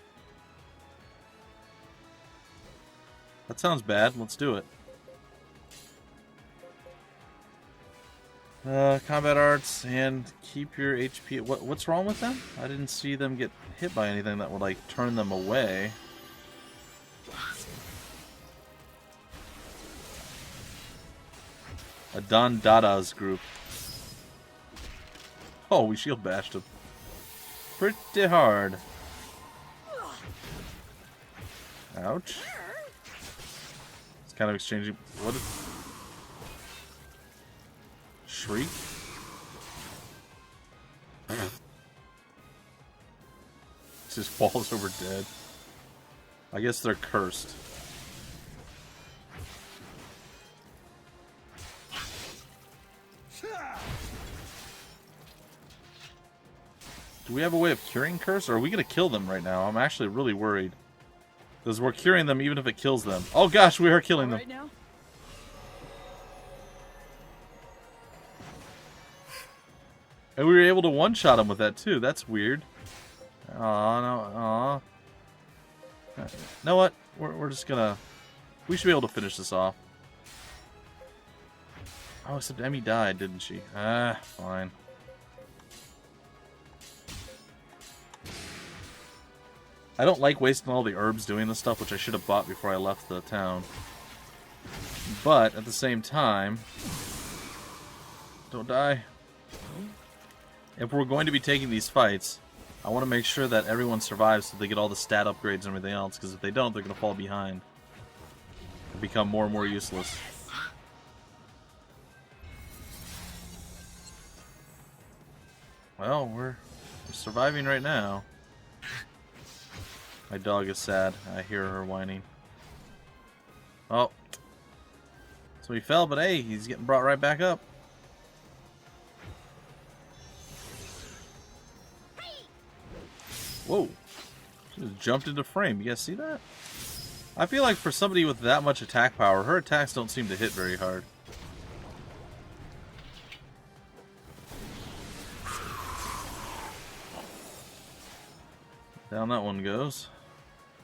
Speaker 1: That sounds bad. Let's do it. Combat arts and keep your HP. What's wrong with them? I didn't see them get hit by anything that would like turn them away. A Don Dada's group. Oh, we shield bashed him. Pretty hard. Ouch. It's kind of exchanging. What is. Shriek? Just falls over dead. I guess they're cursed. Do we have a way of curing curse, or are we going to kill them right now? I'm actually really worried. Because we're curing them even if it kills them. Oh gosh, we are killing them.
Speaker 2: Now?
Speaker 1: And we were able to one-shot them with that too. That's weird. Aw, no, aw. You know what? We're just gonna... We should be able to finish this off. Oh, except Emmy died, didn't she? Ah, fine. I don't like wasting all the herbs doing this stuff, which I should have bought before I left the town. But, at the same time... Don't die. If we're going to be taking these fights, I want to make sure that everyone survives so they get all the stat upgrades and everything else, because if they don't, they're going to fall behind. And become more and more useless. Well, we're surviving right now. My dog is sad. I hear her whining. Oh. So he fell, but hey, he's getting brought right back up. Whoa. She just jumped into frame. You guys see that? I feel like for somebody with that much attack power, her attacks don't seem to hit very hard. Down that one goes.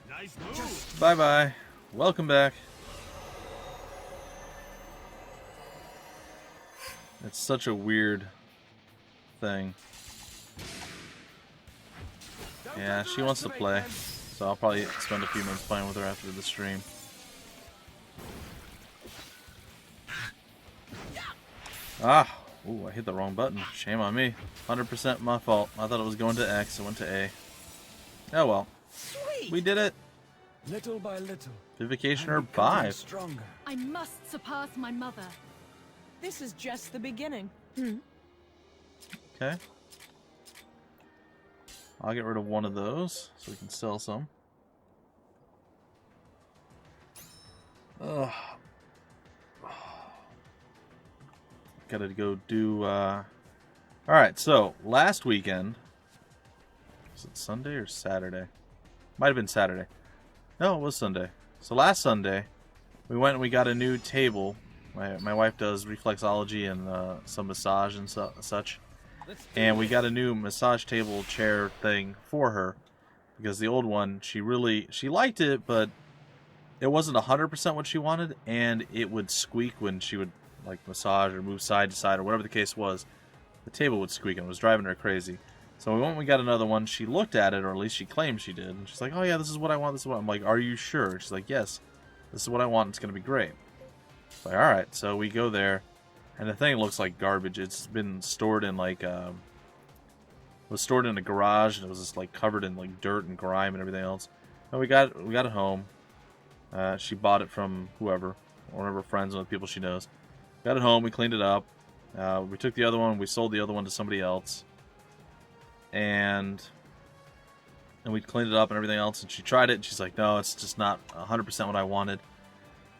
Speaker 5: Nice move.
Speaker 1: Bye-bye. Welcome back. It's such a weird thing. Yeah, she wants to play, so I'll probably spend a few minutes playing with her after the stream. Ah! Ooh, I hit the wrong button. Shame on me. 100% my fault. I thought it was going to X, it went to A. Oh well.
Speaker 4: Sweet.
Speaker 1: We did it!
Speaker 6: Little by little.
Speaker 1: Vivificationer
Speaker 6: I'm becoming
Speaker 1: 5.
Speaker 6: Stronger.
Speaker 11: I must surpass my mother.
Speaker 4: This is just the beginning.
Speaker 1: Okay. I'll get rid of one of those so we can sell some. Ugh. Gotta go do, Alright, so, last weekend... Was it Sunday or Saturday? Might have been Saturday. No, it was Sunday. So last Sunday, we went and we got a new table. My wife does reflexology and some massage and such. And we got a new massage table chair thing for her. Because the old one, she liked it, but it wasn't 100% what she wanted. And it would squeak when she would like massage or move side to side or whatever the case was. The table would squeak and it was driving her crazy. So we went and we got another one. She looked at it, or at least she claimed she did. And she's like, oh yeah, this is what I want, this is what I'm like, are you sure? She's like, yes, this is what I want, it's going to be great. It's like, alright, so we go there. And the thing looks like garbage. It's been stored in like, was stored in a garage, and it was just like covered in like dirt and grime and everything else. And we got it home. She bought it from whoever, one of her friends, one of the people she knows. Got it home, we cleaned it up. We took the other one, we sold the other one to somebody else. And we cleaned it up and everything else, and she tried it, and she's like, no, it's just not 100% what I wanted.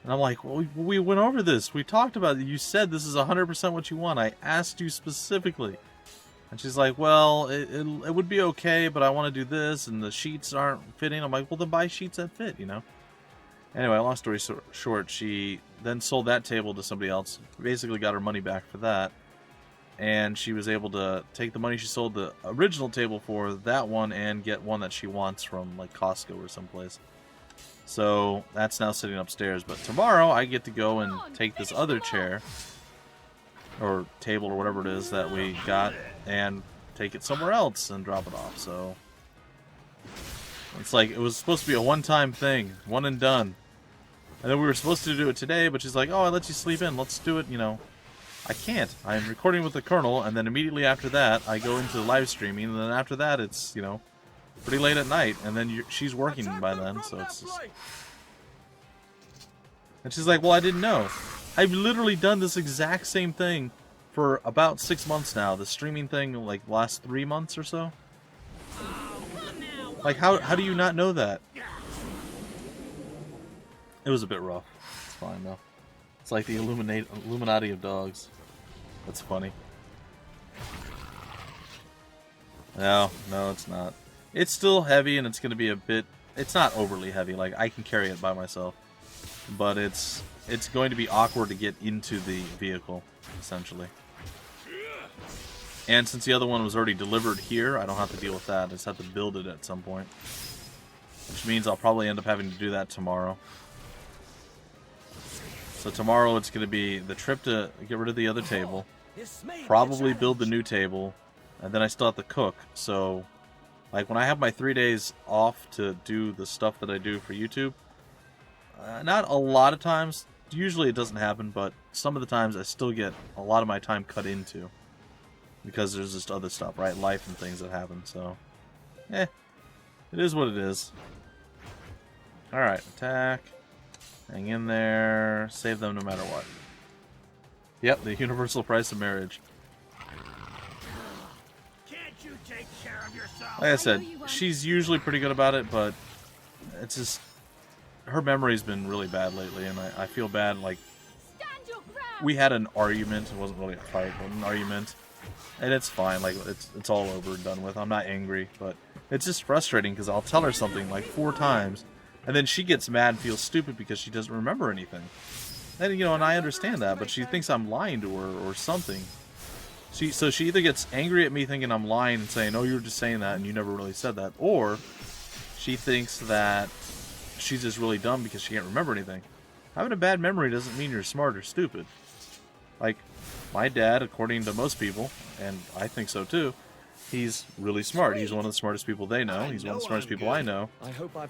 Speaker 1: And I'm like, well, we went over this. We talked about it. You said this is 100% what you want. I asked you specifically. And she's like, well, it would be okay, but I want to do this, and the sheets aren't fitting. I'm like, well, then buy sheets that fit, you know? Anyway, long story short, she then sold that table to somebody else. Basically got her money back for that. And she was able to take the money she sold the original table for, that one, and get one that she wants from like Costco or someplace. So that's now sitting upstairs. But tomorrow I get to go and take this other chair or table or whatever it is that we got and take it somewhere else and drop it off. So it's like it was supposed to be a one-time thing, one and done. And then we were supposed to do it today, but she's like, oh, I let you sleep in, let's do it, you know. I can't. I'm recording with the Colonel, and then immediately after that, I go into live streaming, and then after that, it's, you know, pretty late at night, and then she's working by then, so it's just... And she's like, well, I didn't know. I've literally done this exact same thing for about 6 months now. The streaming thing, like, last 3 months or so. Like, how do you not know that? It was a bit rough. It's fine, though. It's like the Illuminati of dogs. That's funny. No, it's not. It's still heavy, and it's going to be a bit... It's not overly heavy. Like, I can carry it by myself. But it's going to be awkward to get into the vehicle, essentially. And since the other one was already delivered here, I don't have to deal with that. I just have to build it at some point. Which means I'll probably end up having to do that tomorrow. So tomorrow it's going to be the trip to get rid of the other table, probably build the new table, and then I still have to cook. So, like, when I have my 3 days off to do the stuff that I do for YouTube, not a lot of times, usually it doesn't happen, but some of the times I still get a lot of my time cut into. Because there's just other stuff, right? Life and things that happen, so... it is what it is. Alright, attack. Hang in there. Save them no matter what. Yep, the universal price of marriage.
Speaker 5: Can't you take care of yourself?
Speaker 1: Like I said, she's usually pretty good about it, but it's just her memory's been really bad lately, and I feel bad. Like, we had an argument. It wasn't really a fight, but an argument, and it's fine. Like, it's all over and done with. I'm not angry, but it's just frustrating because I'll tell her something like 4 times, and then she gets mad and feels stupid because she doesn't remember anything. And you know, and I understand that, but she thinks I'm lying to her or something. So she either gets angry at me thinking I'm lying and saying, "Oh, you were just saying that and you never really said that," or she thinks that she's just really dumb because she can't remember anything. Having a bad memory doesn't mean you're smart or stupid. Like, my dad, according to most people, and I think so too, he's really smart. He's one of the smartest people they know. He's one of the smartest people I know.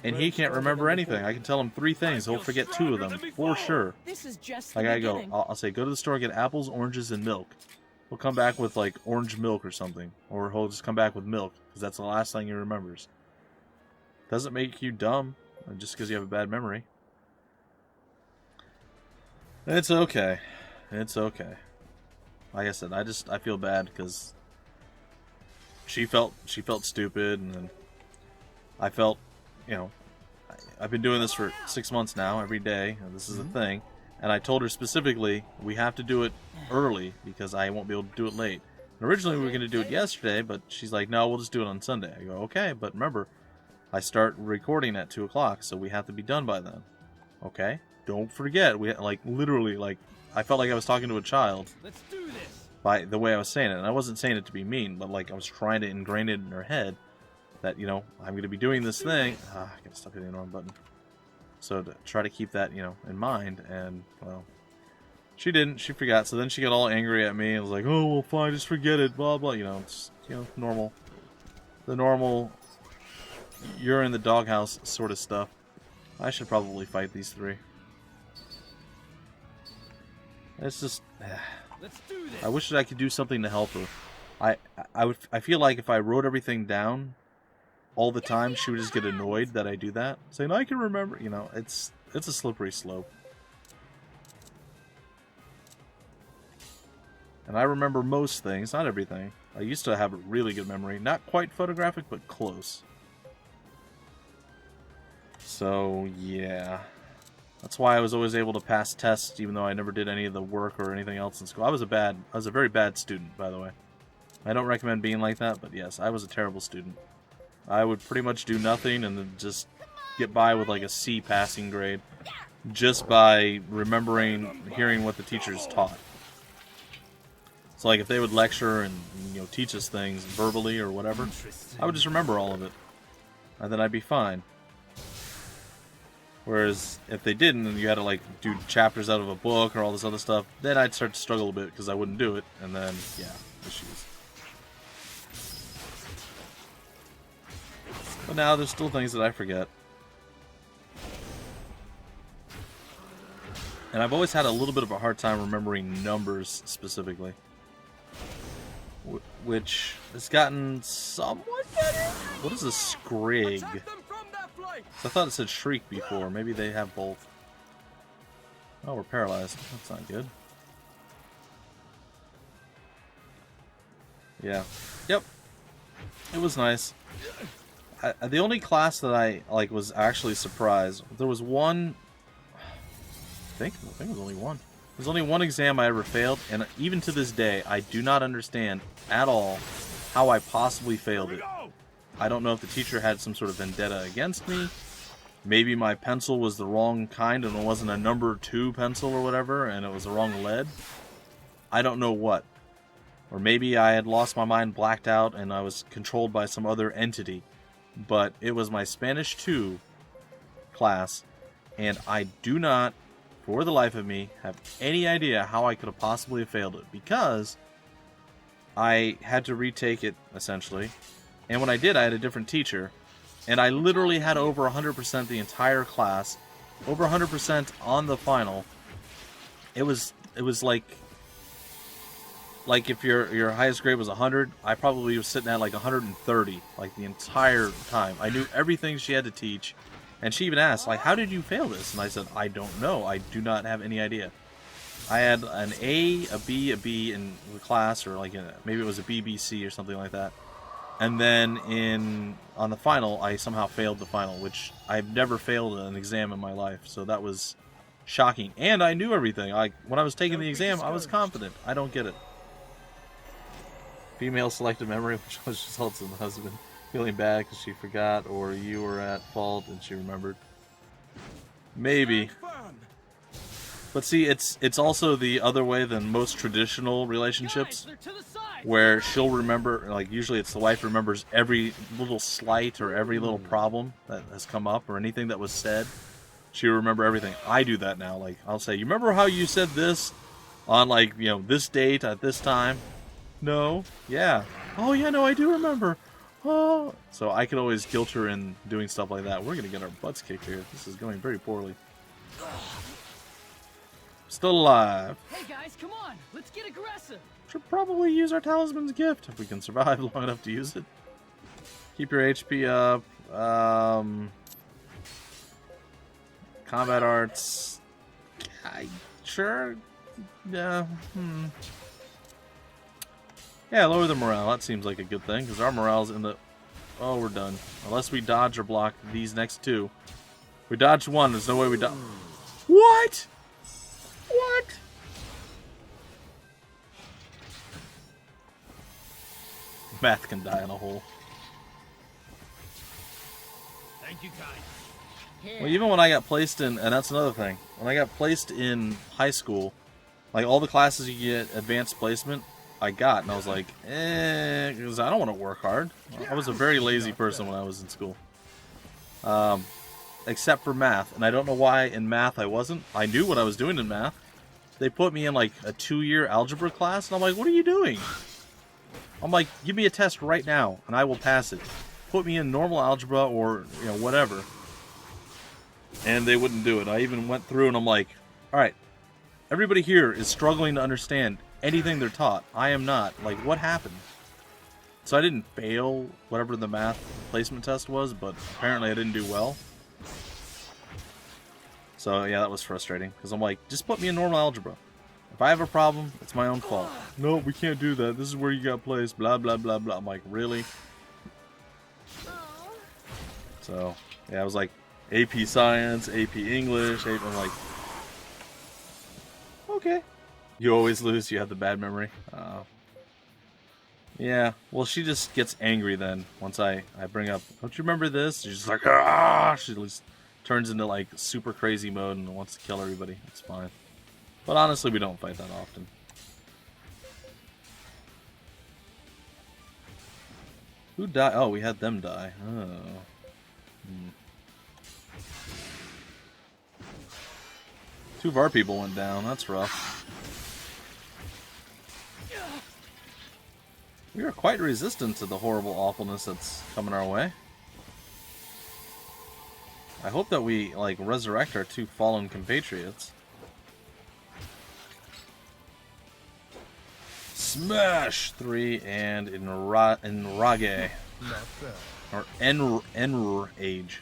Speaker 1: And he can't remember anything. I can tell him 3 things. He'll forget 2 of them, for sure.
Speaker 4: This is just
Speaker 1: Like, I'll say, go to the store, get apples, oranges, and milk. He'll come back with, like, orange milk or something. Or he'll just come back with milk, because that's the last thing he remembers. Doesn't make you dumb, just because you have a bad memory. It's okay. It's okay. Like I said, I feel bad because she felt stupid, and then I felt, you know, I've been doing this for 6 months now, every day, and this is a thing, and I told her specifically, we have to do it early, because I won't be able to do it late. And originally we were going to do it yesterday, but she's like, no, we'll just do it on Sunday. I go, okay, but remember, I start recording at 2 o'clock, so we have to be done by then. Okay? Don't forget, we, like, literally, like, I felt like I was talking to a child. Let's do this. By the way I was saying it, and I wasn't saying it to be mean, but like I was trying to ingrain it in her head that, you know, I'm going to be doing this thing. I gotta stop hitting the wrong button. So to try to keep that, you know, in mind, and well, she didn't. She forgot. So then she got all angry at me and was like, "Oh, well, fine, just forget it." Blah blah. You know, it's, you know, normal, the normal. You're in the doghouse sort of stuff. I should probably fight these 3. It's just,
Speaker 6: Let's do this.
Speaker 1: I wish that I could do something to help her. I feel like if I wrote everything down all the time, she would just get annoyed that I do that, saying I can remember. You know, it's a slippery slope. And I remember most things, not everything. I used to have a really good memory, not quite photographic, but close. So yeah. That's why I was always able to pass tests, even though I never did any of the work or anything else in school. I was a very bad student, by the way. I don't recommend being like that, but yes, I was a terrible student. I would pretty much do nothing and then just get by with like a C passing grade, just by hearing what the teachers taught. So like if they would lecture and, you know, teach us things verbally or whatever, I would just remember all of it, and then I'd be fine. Whereas if they didn't, and you had to like do chapters out of a book or all this other stuff, then I'd start to struggle a bit because I wouldn't do it, and then yeah, issues. But now there's still things that I forget, and I've always had a little bit of a hard time remembering numbers specifically, which has gotten somewhat better. What is a scrig? I thought it said shriek before. Maybe they have both. Oh, we're paralyzed. That's not good. Yeah. Yep. It was nice. The only class that I was actually surprised. There was one. I think it was only one. There's only one exam I ever failed, and even to this day, I do not understand at all how I possibly failed it. I don't know if the teacher had some sort of vendetta against me. Maybe my pencil was the wrong kind and it wasn't a number 2 pencil or whatever, and it was the wrong lead. I don't know what. Or maybe I had lost my mind, blacked out, and I was controlled by some other entity. But it was my Spanish 2 class, and I do not, for the life of me, have any idea how I could have possibly failed it, because I had to retake it, essentially. And when I did, I had a different teacher, and I literally had over 100% the entire class, over 100% on the final. It was like if your highest grade was 100, I probably was sitting at like 130, like the entire time. I knew everything she had to teach, and she even asked, like, how did you fail this? And I said, I don't know. I do not have any idea. I had an A, a B in the class, or like maybe it was a BBC or something like that. And then on the final, I somehow failed the final, which I've never failed an exam in my life. So that was shocking. And I knew everything. When I was taking the exam, I was confident. I don't get it. Female selective memory, which results in the husband feeling bad because she forgot, or you were at fault and she remembered. Maybe. But see, it's also the other way than most traditional relationships, where she'll remember, like usually it's the wife remembers every little slight or every little problem that has come up or anything that was said. She'll remember everything. I do that now. Like, I'll say, you remember how you said this on, like, you know, this date at this time? No. Yeah. Oh, yeah, no, I do remember. Oh. So I can always guilt her in doing stuff like that. We're going to get our butts kicked here. This is going very poorly. Still alive.
Speaker 2: Hey guys, come on! Let's get aggressive!
Speaker 1: Should probably use our talisman's gift if we can survive long enough to use it. Keep your HP up. Combat arts. Sure. Yeah. Yeah, lower the morale. That seems like a good thing, because our morale's in the... Oh, we're done. Unless we dodge or block these next two. We dodged one. There's no way we dodge... What? What? Math can die in a hole.
Speaker 6: Thank you, guys.
Speaker 1: Well, even when I got placed in, and that's another thing, when I got placed in high school, like all the classes you get advanced placement, I got, and I was like, because I don't want to work hard. I was a very lazy person when I was in school. Except for math, and I don't know why in math I wasn't. I knew what I was doing in math. They put me in like a 2-year algebra class, and I'm like, what are you doing? I'm like, give me a test right now, and I will pass it. Put me in normal algebra or, you know, whatever. And they wouldn't do it. I even went through, and I'm like, alright, everybody here is struggling to understand anything they're taught. I am not. Like, what happened? So I didn't fail whatever the math placement test was, but apparently I didn't do well. So, yeah, that was frustrating. Because I'm like, just put me in normal algebra. If I have a problem, it's my own fault. No, we can't do that. This is where you got placed. Blah, blah, blah, blah. I'm like, really? So, yeah, I was like, AP Science, AP English. I'm like, okay. You always lose. You have the bad memory. Yeah, well, she just gets angry then. Once I bring up, don't you remember this? She's just like, ah! She just turns into like super crazy mode and wants to kill everybody. It's fine. But honestly, we don't fight that often. Who died? Oh, we had them die. Oh. Two of our people went down. That's rough. We are quite resistant to the horrible awfulness that's coming our way. I hope that we, like, resurrect our two fallen compatriots. Smash! 3 and Enrage. Or Enrage.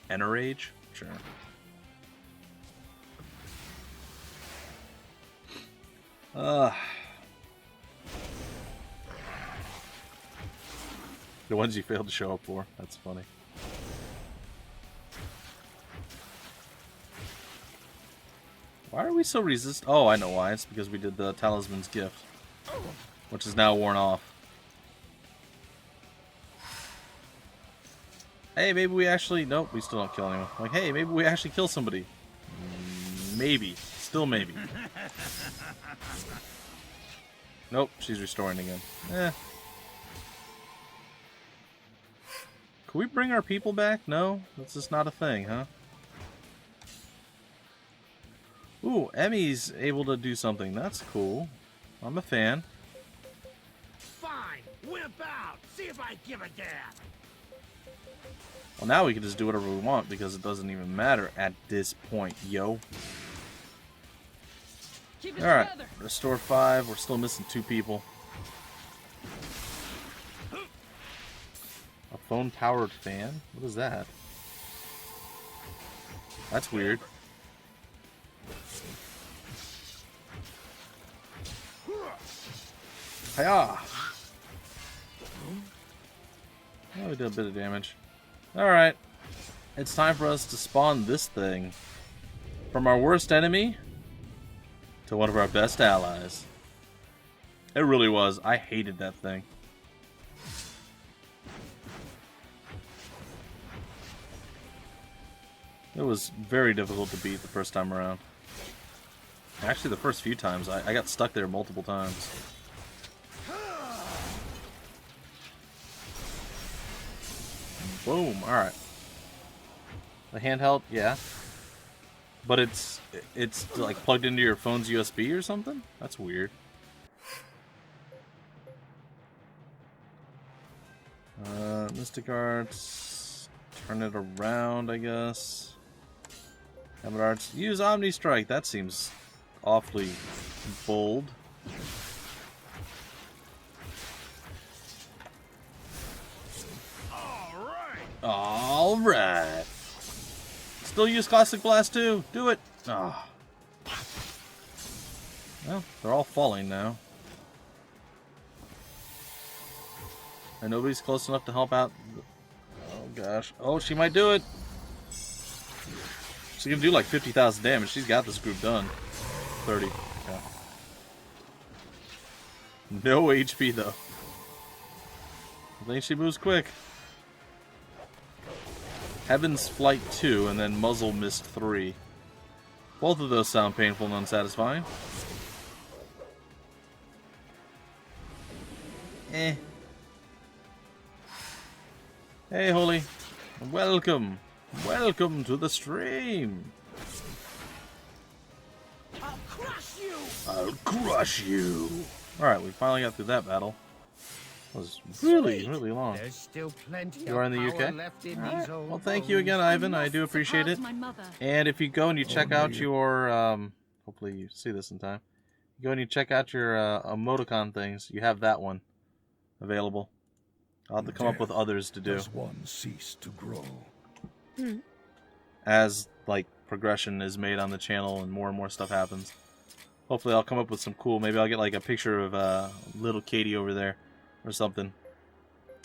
Speaker 1: Enrage? Sure. The ones you failed to show up for. That's funny. Why are we so resistant? Oh, I know why. It's because we did the talisman's gift, which is now worn off. Hey, maybe we actually... Nope, we still don't kill anyone. Like, hey, maybe we actually kill somebody. Maybe. Still maybe. Nope, she's restoring again. Can we bring our people back? No? That's just not a thing, huh? Ooh, Emmy's able to do something. That's cool. I'm a fan.
Speaker 6: Fine, whip out. See if I give a damn.
Speaker 1: Well, now we can just do whatever we want because it doesn't even matter at this point, yo. Alright, restore 5. We're still missing 2 people. A phone-powered fan? What is that? That's weird. Hiya! Oh, we did a bit of damage. Alright. It's time for us to spawn this thing. From our worst enemy to one of our best allies. It really was. I hated that thing. It was very difficult to beat the first time around. Actually, the first few times, I got stuck there multiple times. Boom, alright. The handheld, yeah. But it's like plugged into your phone's USB or something? That's weird. Mystic Arts. Turn it around, I guess. Habit Arts. Use Omni Strike. That seems awfully bold. Alright. Still use Classic Blast too. Do it. Oh. Well, they're all falling now. And nobody's close enough to help out. Oh gosh. Oh, she might do it. She's gonna do like 50,000 damage. She's got this group done. 30. Okay. No HP though. I think she moves quick. Heaven's Flight 2 and then Muzzle Mist 3. Both of those sound painful and unsatisfying. Eh. Hey, Holy. Welcome. Welcome to the stream.
Speaker 6: I'll crush you.
Speaker 1: I'll crush you. Alright, we finally got through that battle. It was really, really long.
Speaker 6: There's still plenty
Speaker 1: You are in the
Speaker 6: of power
Speaker 1: UK?
Speaker 6: left in
Speaker 1: Alright.
Speaker 6: these old
Speaker 1: Well, thank you again, Ivan. I do appreciate it.
Speaker 11: My mother.
Speaker 1: And if you go and you check out your, hopefully you see this in time. You go and you check out your emoticon things. You have that one available. I'll have to come up with others to do.
Speaker 10: Does one cease to grow?
Speaker 1: As, like, progression is made on the channel and more stuff happens. Hopefully I'll come up with some cool, maybe I'll get like a picture of little Katie over there or something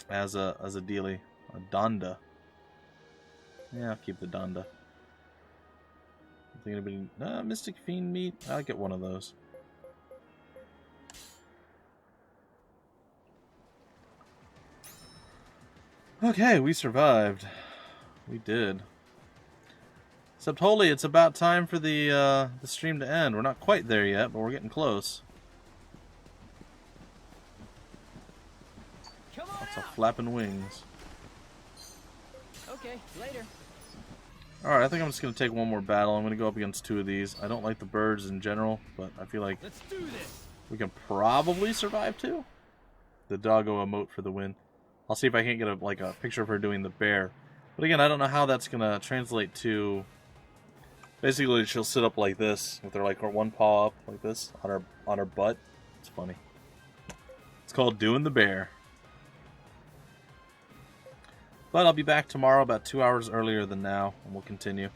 Speaker 1: as a dealie. A Donda. Yeah, I'll keep the Donda. I think anybody... Mystic Fiend meat? I'll get one of those. Okay, we survived. We did. Except, holy, it's about time for the stream to end. We're not quite there yet, but we're getting close. Lots of flapping wings.
Speaker 8: Okay, later.
Speaker 1: Alright, I think I'm just going to take one more battle. I'm going to go up against two of these. I don't like the birds in general, but I feel like
Speaker 8: Let's do this.
Speaker 1: we can probably survive two. The doggo emote for the win. I'll see if I can't get a picture of her doing the bear. But again, I don't know how that's going to translate to... Basically, she'll sit up like this, with her one paw up like this on her butt. It's funny. It's called doing the bear. But I'll be back tomorrow about 2 hours earlier than now, and we'll continue.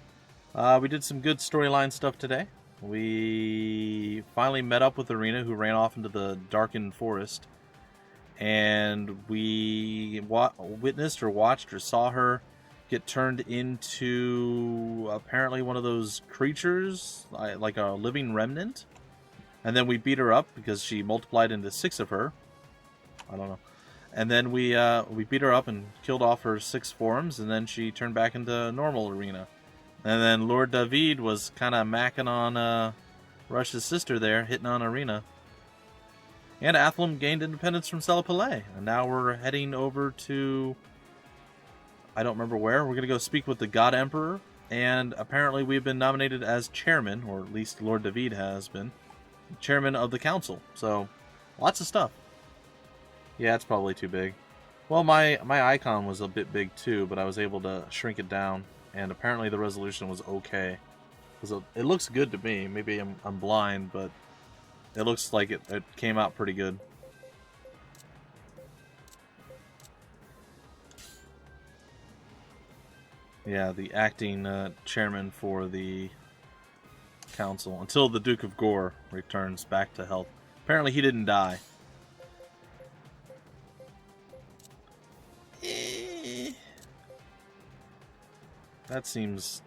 Speaker 1: We did some good storyline stuff today. We finally met up with Irina, who ran off into the darkened forest. And we witnessed or watched or saw her get turned into apparently one of those creatures, like a living remnant. And then we beat her up because she multiplied into 6 of her. I don't know. And then we beat her up and killed off her 6 forms, and then she turned back into normal Irina. And then Lord David was kind of macking on Rush's sister there, hitting on Irina. And Althlum gained independence from Selipale, and now we're heading over to... I don't remember where. We're going to go speak with the God Emperor, and apparently we've been nominated as chairman, or at least Lord David has been, chairman of the council. So, lots of stuff. Yeah, it's probably too big. Well, my icon was a bit big too, but I was able to shrink it down, and apparently the resolution was okay. It looks good to me. Maybe I'm blind, but it looks like it came out pretty good. Yeah, the acting chairman for the council until the Duke of Gore returns back to health. Apparently he didn't die. That seems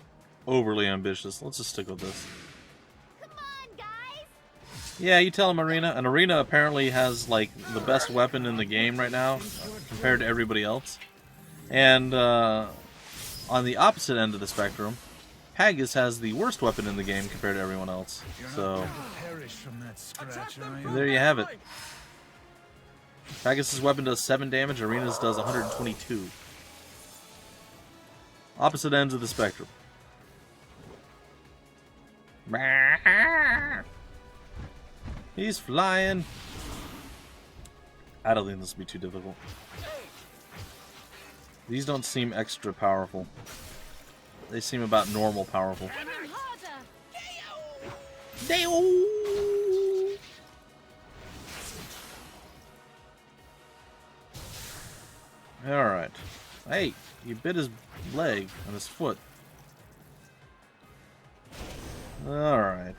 Speaker 1: overly ambitious. Let's just stick with this.
Speaker 3: Come on, guys!
Speaker 1: Yeah, you tell him, Irina. And Irina apparently has, like, the best weapon in the game right now, compared to everybody else. And, on the opposite end of the spectrum, Haggis has the worst weapon in the game compared to everyone else. So, there you have it. Haggis' weapon does 7 damage, Irina's does 122. Opposite ends of the spectrum. He's flying. I don't think this will be too difficult. These don't seem extra powerful. They seem about normal powerful. Alright. Hey, you bit his leg and his foot. Alright.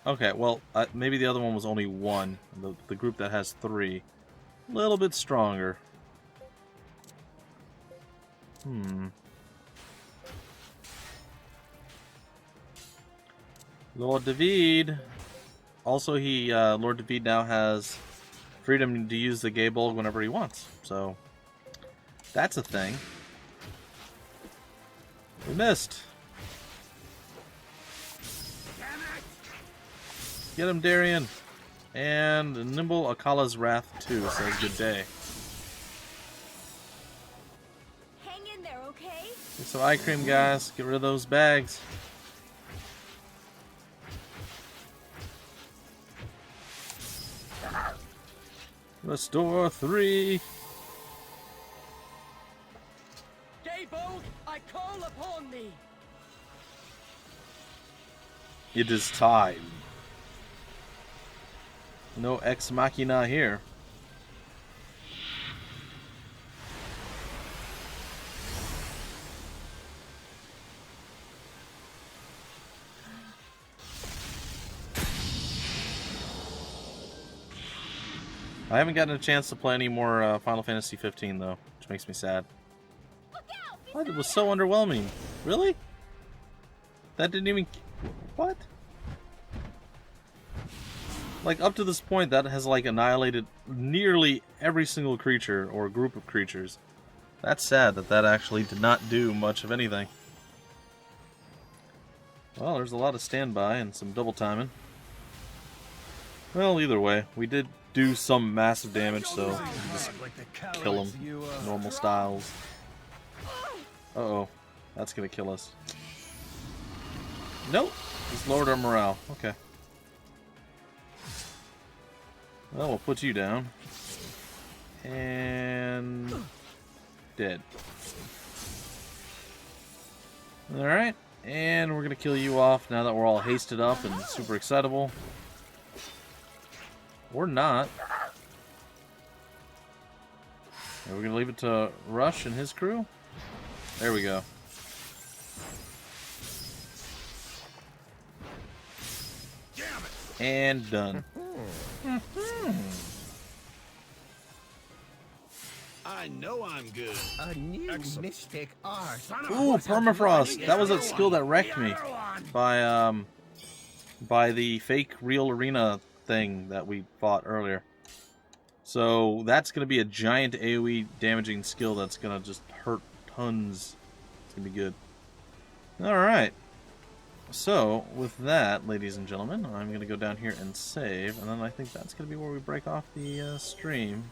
Speaker 1: Okay, well, maybe the other one was only 1. The group that has 3. A little bit stronger. Lord David. Also, Lord David now has freedom to use the gay bulb whenever he wants. So, that's a thing. We missed. Get him, Darian. And Nimble Akala's Wrath 2 says good day.
Speaker 3: Hang in there, okay?
Speaker 1: Get some eye cream, guys. Get rid of those bags. Restore 3.
Speaker 7: Gaybold, I call upon thee.
Speaker 1: It is time. No ex machina here. I haven't gotten a chance to play any more Final Fantasy 15 though, which makes me sad. What? It was so underwhelming. Really? That didn't even... What? Like, up to this point, that has, like, annihilated nearly every single creature or group of creatures. That's sad that that actually did not do much of anything. Well, there's a lot of standby and some double timing. Well, either way, we did do some massive damage, so we can just kill them. Normal styles. Uh-oh. That's gonna kill us. Nope. Just lowered our morale. Okay. Well, we'll put you down. And... dead. Alright. And we're gonna kill you off now that we're all hasted up and super excitable. Or not. And we're gonna leave it to Rush and his crew. There we go. And done.
Speaker 6: I know I'm good. A new mystic art.
Speaker 1: Ooh, permafrost. That was that skill that wrecked me by the fake real Irina thing that we fought earlier. So that's gonna be a giant AoE damaging skill that's gonna just hurt tons. It's gonna be good. Alright. So, with that, ladies and gentlemen, I'm going to go down here and save, and then I think that's going to be where we break off the stream.